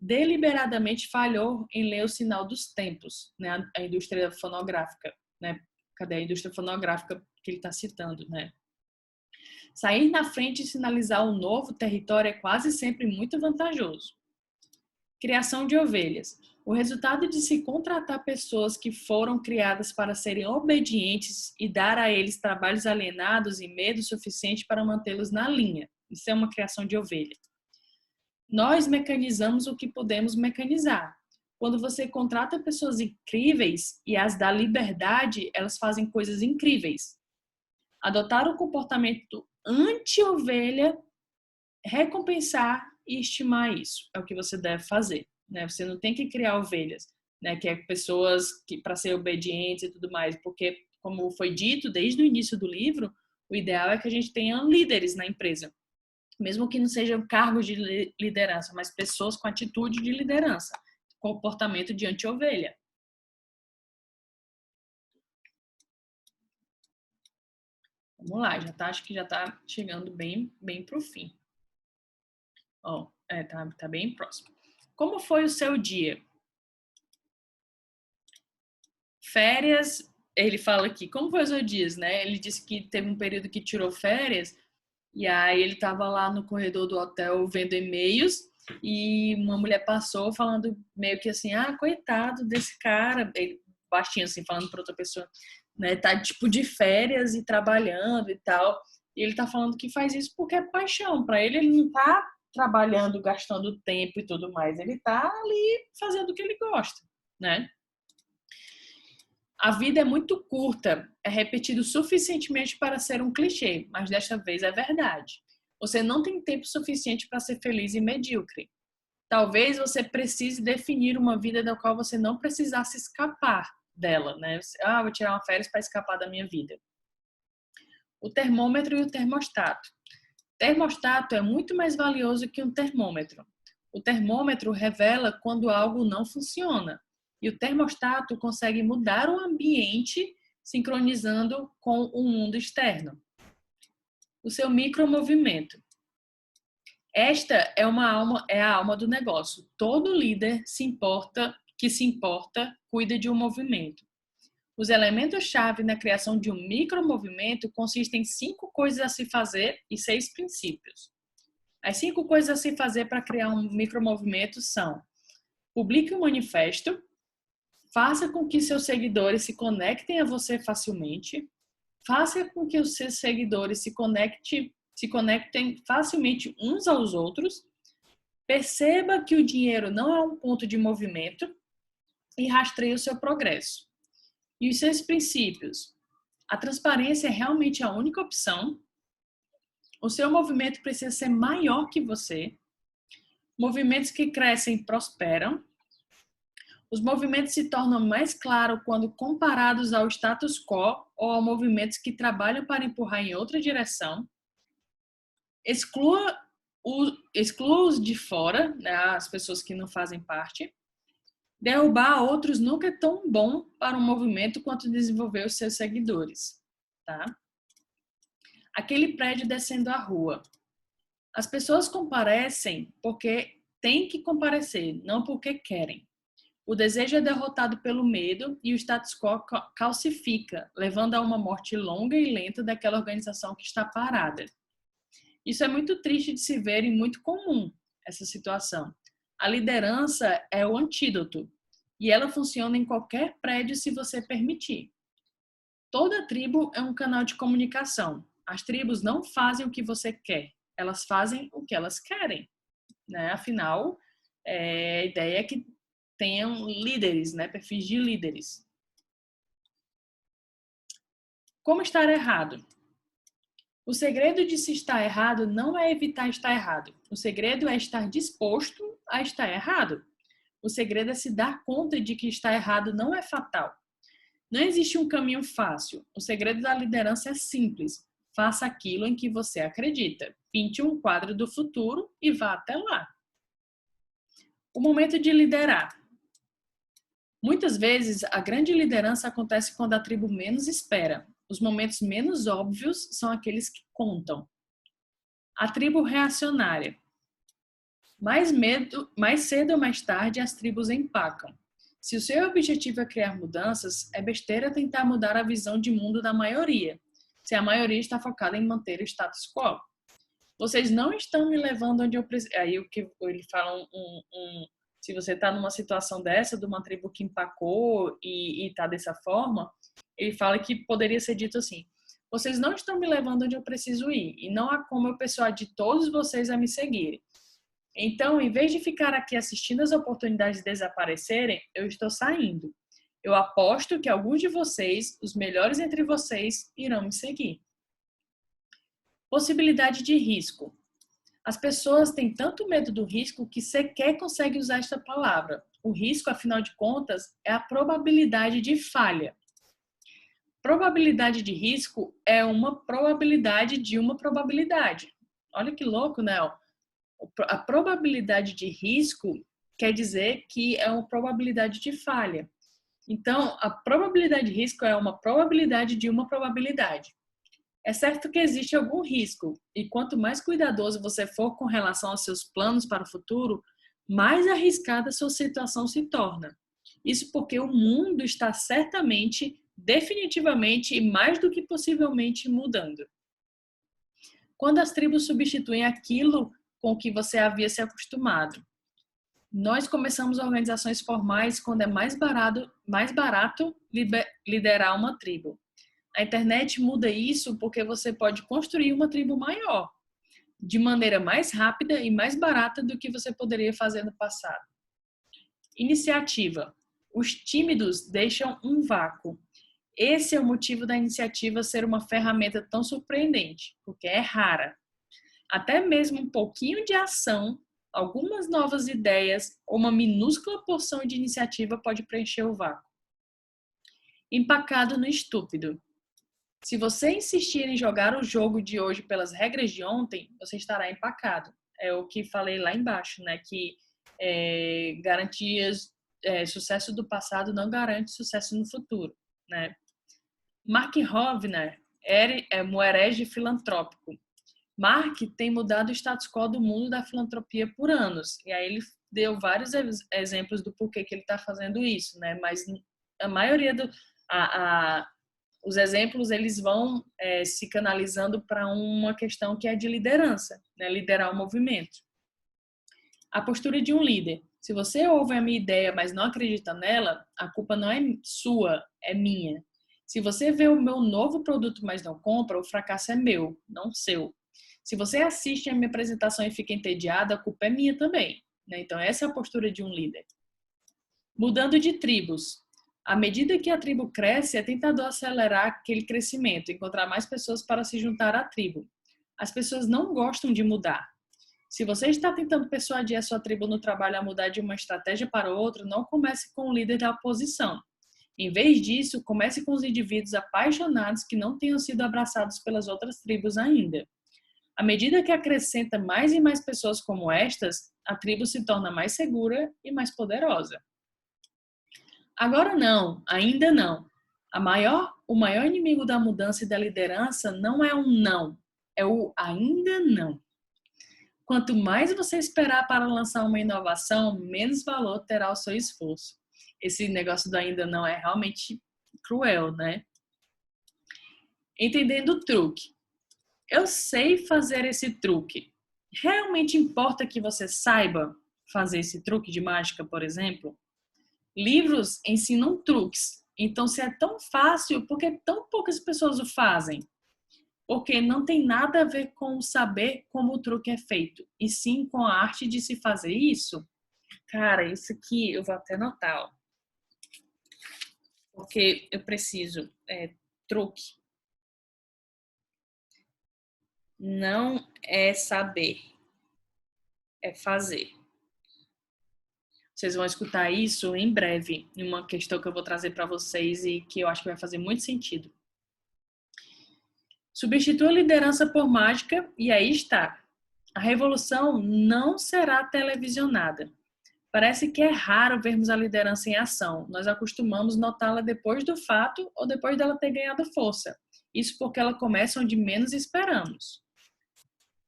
deliberadamente falhou em ler o sinal dos tempos, né? A indústria fonográfica, né? Cadê a indústria fonográfica que ele está citando, né? Sair na frente e sinalizar um novo território é quase sempre muito vantajoso. Criação de ovelhas. O resultado de se contratar pessoas que foram criadas para serem obedientes e dar a eles trabalhos alienados e medo suficiente para mantê-los na linha. Isso é uma criação de ovelha. Nós mecanizamos o que podemos mecanizar. Quando você contrata pessoas incríveis e as dá liberdade, elas fazem coisas incríveis. Adotar um comportamento anti-ovelha, recompensar e estimar isso. É o que você deve fazer. Né? Você não tem que criar ovelhas, né? Que é pessoas que para ser obedientes e tudo mais, porque, como foi dito desde o início do livro, o ideal é que a gente tenha líderes na empresa. Mesmo que não sejam cargos de liderança, mas pessoas com atitude de liderança, comportamento de anti-ovelha. Vamos lá, acho que já está chegando bem para o fim. Ó, tá bem próximo. Como foi o seu dia? Férias, ele fala aqui, como foi o seu dia, né? Ele disse que teve um período que tirou férias, e aí ele estava lá no corredor do hotel vendo e-mails, e uma mulher passou falando meio que assim, coitado desse cara, ele baixinho assim, falando para outra pessoa, né, tá tipo de férias e trabalhando e tal, e ele tá falando que faz isso porque é paixão, para ele não tá trabalhando, gastando tempo e tudo mais, ele tá ali fazendo o que ele gosta, né? A vida é muito curta, é repetido suficientemente para ser um clichê, mas desta vez é verdade. Você não tem tempo suficiente para ser feliz e medíocre. Talvez você precise definir uma vida da qual você não precisasse escapar dela, né? Vou tirar uma férias para escapar da minha vida. O termômetro e o termostato. Termostato é muito mais valioso que um termômetro. O termômetro revela quando algo não funciona. E o termostato consegue mudar o ambiente sincronizando com o mundo externo. O seu micromovimento. Esta é a alma do negócio. Todo líder que se importa, cuida de um movimento. Os elementos-chave na criação de um micromovimento consistem em 5 coisas a se fazer e 6 princípios. As 5 coisas a se fazer para criar um micromovimento são: publique um manifesto, faça com que seus seguidores se conectem a você facilmente, faça com que os seus seguidores se conectem facilmente uns aos outros, perceba que o dinheiro não é um ponto de movimento e rastreie o seu progresso. E os seus princípios: a transparência é realmente a única opção, o seu movimento precisa ser maior que você, movimentos que crescem prosperam, os movimentos se tornam mais claros quando comparados ao status quo ou a movimentos que trabalham para empurrar em outra direção. Exclua os de fora, né, as pessoas que não fazem parte. Derrubar outros nunca é tão bom para um movimento quanto desenvolver os seus seguidores. Tá? Aquele prédio descendo a rua. As pessoas comparecem porque têm que comparecer, não porque querem. O desejo é derrotado pelo medo e o status quo calcifica, levando a uma morte longa e lenta daquela organização que está parada. Isso é muito triste de se ver e muito comum, essa situação. A liderança é o antídoto e ela funciona em qualquer prédio se você permitir. Toda tribo é um canal de comunicação. As tribos não fazem o que você quer, elas fazem o que elas querem, né? Afinal, a ideia é que tenham líderes, né? Perfis de líderes. Como estar errado? O segredo de se estar errado não é evitar estar errado. O segredo é estar disposto a estar errado. O segredo é se dar conta de que estar errado não é fatal. Não existe um caminho fácil. O segredo da liderança é simples. Faça aquilo em que você acredita. Pinte um quadro do futuro e vá até lá. O momento de liderar. Muitas vezes, a grande liderança acontece quando a tribo menos espera. Os momentos menos óbvios são aqueles que contam. A tribo reacionária. Mais cedo ou mais tarde, as tribos empacam. Se o seu objetivo é criar mudanças, é besteira tentar mudar a visão de mundo da maioria, se a maioria está focada em manter o status quo. Vocês não estão me levando onde eu preciso. Aí o que ele fala se você está numa situação dessa, de uma tribo que empacou e está dessa forma, ele fala que poderia ser dito assim: vocês não estão me levando onde eu preciso ir, e não há como eu persuadir todos vocês a me seguirem. Então, em vez de ficar aqui assistindo as oportunidades desaparecerem, eu estou saindo. Eu aposto que alguns de vocês, os melhores entre vocês, irão me seguir. Possibilidade de risco. As pessoas têm tanto medo do risco que sequer conseguem usar esta palavra. O risco, afinal de contas, é a probabilidade de falha. Probabilidade de risco é uma probabilidade de uma probabilidade. Olha que louco, né? A probabilidade de risco quer dizer que é uma probabilidade de falha. Então, a probabilidade de risco é uma probabilidade de uma probabilidade. É certo que existe algum risco, e quanto mais cuidadoso você for com relação aos seus planos para o futuro, mais arriscada a sua situação se torna. Isso porque o mundo está certamente, definitivamente e mais do que possivelmente mudando. Quando as tribos substituem aquilo com o que você havia se acostumado. Nós começamos organizações formais quando é mais barato liderar uma tribo. A internet muda isso porque você pode construir uma tribo maior, de maneira mais rápida e mais barata do que você poderia fazer no passado. Iniciativa. Os tímidos deixam um vácuo. Esse é o motivo da iniciativa ser uma ferramenta tão surpreendente, porque é rara. Até mesmo um pouquinho de ação, algumas novas ideias ou uma minúscula porção de iniciativa pode preencher o vácuo. Empacado no estúpido. Se você insistir em jogar o jogo de hoje pelas regras de ontem, você estará empacado. É o que falei lá embaixo, né? Que sucesso do passado não garante sucesso no futuro, né? Mark Rovner é um herege filantrópico. Mark tem mudado o status quo do mundo da filantropia por anos. E aí ele deu vários exemplos do porquê que ele está fazendo isso, né? Mas a maioria os exemplos eles vão se canalizando para uma questão que é de liderança, né? Liderar o movimento. A postura de um líder. Se você ouve a minha ideia, mas não acredita nela, a culpa não é sua, é minha. Se você vê o meu novo produto, mas não compra, o fracasso é meu, não seu. Se você assiste a minha apresentação e fica entediado, a culpa é minha também, né? Então, essa é a postura de um líder. Mudando de tribos. À medida que a tribo cresce, é tentador acelerar aquele crescimento, encontrar mais pessoas para se juntar à tribo. As pessoas não gostam de mudar. Se você está tentando persuadir a sua tribo no trabalho a mudar de uma estratégia para outra, não comece com o líder da oposição. Em vez disso, comece com os indivíduos apaixonados que não tenham sido abraçados pelas outras tribos ainda. À medida que acrescenta mais e mais pessoas como estas, a tribo se torna mais segura e mais poderosa. Agora não, ainda não. O maior inimigo da mudança e da liderança não é um não, é o ainda não. Quanto mais você esperar para lançar uma inovação, menos valor terá o seu esforço. Esse negócio do ainda não é realmente cruel, né? Entendendo o truque. eu sei fazer esse truque. Realmente importa que você saiba fazer esse truque de mágica, por exemplo? Livros ensinam truques. Então, se é tão fácil, por que tão poucas pessoas o fazem? Porque não tem nada a ver com saber como o truque é feito, e sim com a arte de se fazer isso. Cara, isso aqui eu vou até anotar, ó, porque eu preciso. Truque não é saber, é fazer. Vocês vão escutar isso em breve, em uma questão que eu vou trazer para vocês e que eu acho que vai fazer muito sentido. Substitua a liderança por mágica e aí está. A revolução não será televisionada. Parece que é raro vermos a liderança em ação. Nós acostumamos notá-la depois do fato ou depois dela ter ganhado força. Isso porque ela começa onde menos esperamos.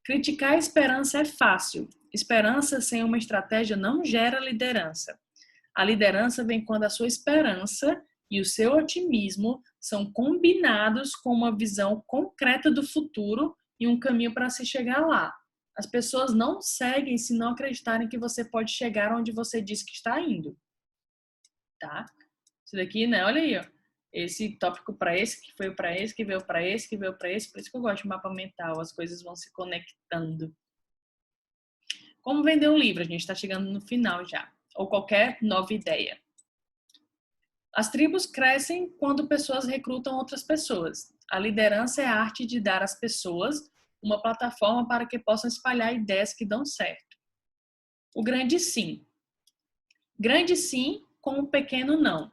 Criticar a esperança é fácil. Esperança sem uma estratégia não gera liderança. A liderança vem quando a sua esperança e o seu otimismo são combinados com uma visão concreta do futuro e um caminho para se chegar lá. As pessoas não seguem se não acreditarem que você pode chegar onde você diz que está indo. Tá? Isso daqui, né? Olha aí, ó. Esse tópico para esse, que foi para esse, que veio para esse, que veio para esse. Por isso que eu gosto de mapa mental. As coisas vão se conectando. Como vender um livro? A gente está chegando no final já. Ou qualquer nova ideia. As tribos crescem quando pessoas recrutam outras pessoas. A liderança é a arte de dar às pessoas uma plataforma para que possam espalhar ideias que dão certo. O grande sim. Grande sim com o pequeno não.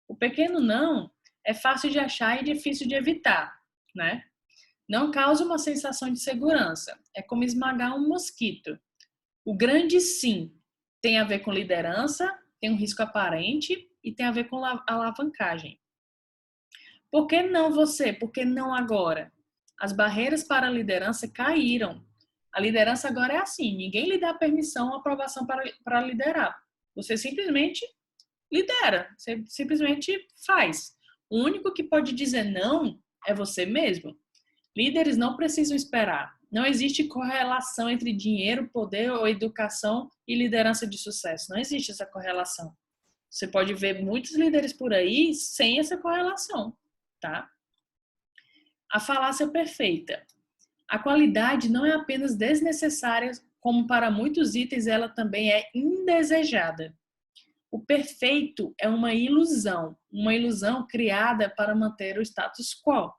O pequeno não é fácil de achar e difícil de evitar, né? Não causa uma sensação de segurança. É como esmagar um mosquito. O grande sim tem a ver com liderança, tem um risco aparente e tem a ver com alavancagem. Por que não você? Por que não agora? As barreiras para a liderança caíram. A liderança agora é assim, ninguém lhe dá permissão ou aprovação para liderar. Você simplesmente lidera, você simplesmente faz. O único que pode dizer não é você mesmo. Líderes não precisam esperar. Não existe correlação entre dinheiro, poder ou educação e liderança de sucesso. Não existe essa correlação. Você pode ver muitos líderes por aí sem essa correlação, tá? A falácia perfeita. A qualidade não é apenas desnecessária, como para muitos itens ela também é indesejada. O perfeito é uma ilusão criada para manter o status quo.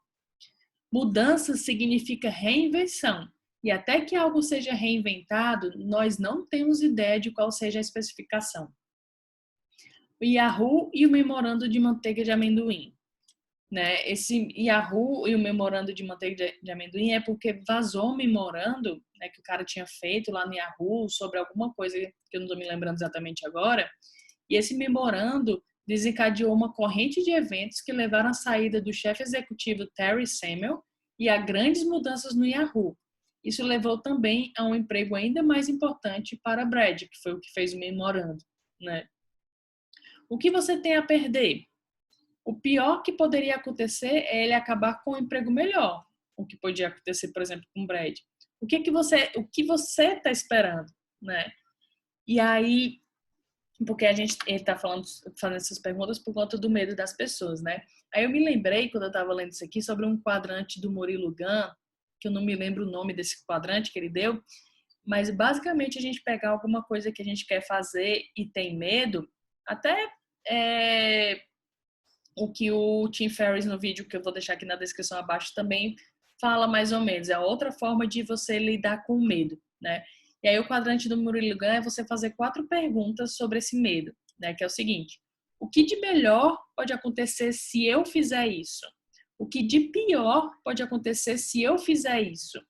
Mudança significa reinvenção. E até que algo seja reinventado, nós não temos ideia de qual seja a especificação. O Yahoo e o memorando de manteiga de amendoim. Né? Esse Yahoo e o memorando de manteiga de amendoim é porque vazou um memorando, né, que o cara tinha feito lá no Yahoo sobre alguma coisa que eu não estou me lembrando exatamente agora. E esse memorando desencadeou uma corrente de eventos que levaram à saída do chefe executivo Terry Semel e a grandes mudanças no Yahoo. Isso levou também a um emprego ainda mais importante para Brad, que foi o que fez o memorando, né? O que você tem a perder? O pior que poderia acontecer é ele acabar com um emprego melhor. O que podia acontecer, por exemplo, com o Brad. O que você está esperando, né? E aí, porque ele está fazendo essas perguntas por conta do medo das pessoas, né? Aí eu me lembrei, quando eu estava lendo isso aqui, sobre um quadrante do Murilo Gun, que eu não me lembro o nome desse quadrante que ele deu, mas basicamente a gente pegar alguma coisa que a gente quer fazer e tem medo, até o que o Tim Ferriss no vídeo que eu vou deixar aqui na descrição abaixo também fala mais ou menos, é outra forma de você lidar com o medo, né? E aí o quadrante do Murilo Gun é você fazer 4 perguntas sobre esse medo, né? Que é o seguinte: o que de melhor pode acontecer se eu fizer isso? O que de pior pode acontecer se eu fizer isso?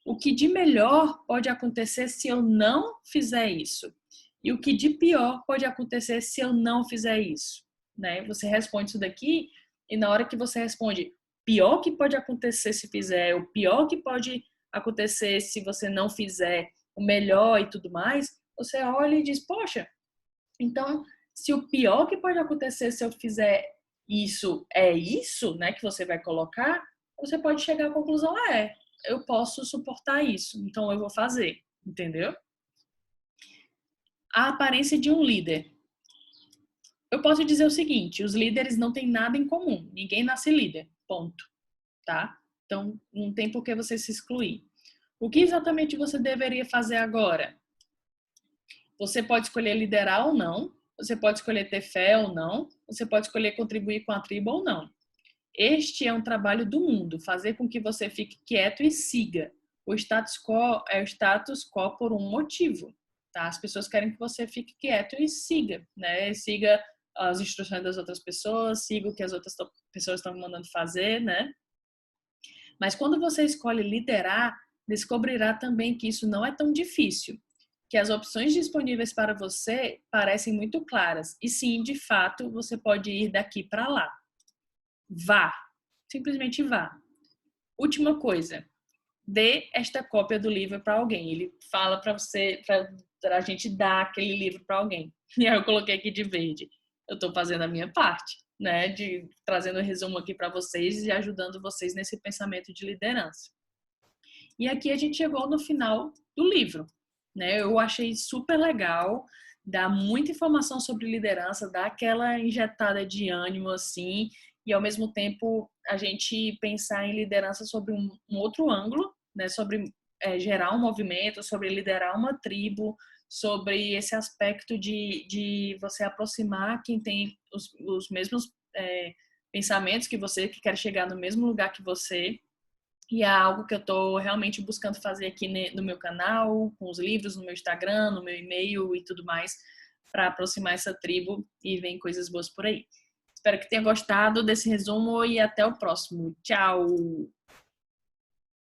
O que de melhor pode acontecer se eu não fizer isso? E o que de pior pode acontecer se eu não fizer isso? Né? Você responde isso daqui e na hora que você responde pior que pode acontecer se fizer, o pior que pode acontecer se você não fizer, o melhor e tudo mais, você olha e diz, poxa, então se o pior que pode acontecer se eu fizer isso é isso, né, que você vai colocar, você pode chegar à conclusão, eu posso suportar isso, então eu vou fazer, entendeu? A aparência de um líder. Eu posso dizer o seguinte, os líderes não têm nada em comum, ninguém nasce líder, ponto, tá? Então, não tem por que você se excluir. O que exatamente você deveria fazer agora? Você pode escolher liderar ou não, você pode escolher ter fé ou não, você pode escolher contribuir com a tribo ou não. Este é um trabalho do mundo, fazer com que você fique quieto e siga. O status quo é o status quo por um motivo, tá? As pessoas querem que você fique quieto e siga, né? Siga as instruções das outras pessoas, siga o que as outras pessoas estão mandando fazer, né? Mas quando você escolhe liderar, descobrirá também que isso não é tão difícil, que as opções disponíveis para você parecem muito claras. E sim, de fato, você pode ir daqui para lá. Vá. Simplesmente vá. Última coisa. Dê esta cópia do livro para alguém. Ele fala para você, para a gente dar aquele livro para alguém. E aí eu coloquei aqui de verde. Eu estou fazendo a minha parte, né? De trazendo um resumo aqui para vocês e ajudando vocês nesse pensamento de liderança. E aqui a gente chegou no final do livro, né? Eu achei super legal, dá muita informação sobre liderança, dá aquela injetada de ânimo assim, e ao mesmo tempo a gente pensar em liderança sobre um outro ângulo, né? Sobre gerar um movimento, sobre liderar uma tribo, sobre esse aspecto de você aproximar quem tem os mesmos pensamentos que você, que quer chegar no mesmo lugar que você. E é algo que eu estou realmente buscando fazer aqui no meu canal, com os livros, no meu Instagram, no meu e-mail e tudo mais, para aproximar essa tribo e vem coisas boas por aí. Espero que tenha gostado desse resumo e até o próximo. Tchau!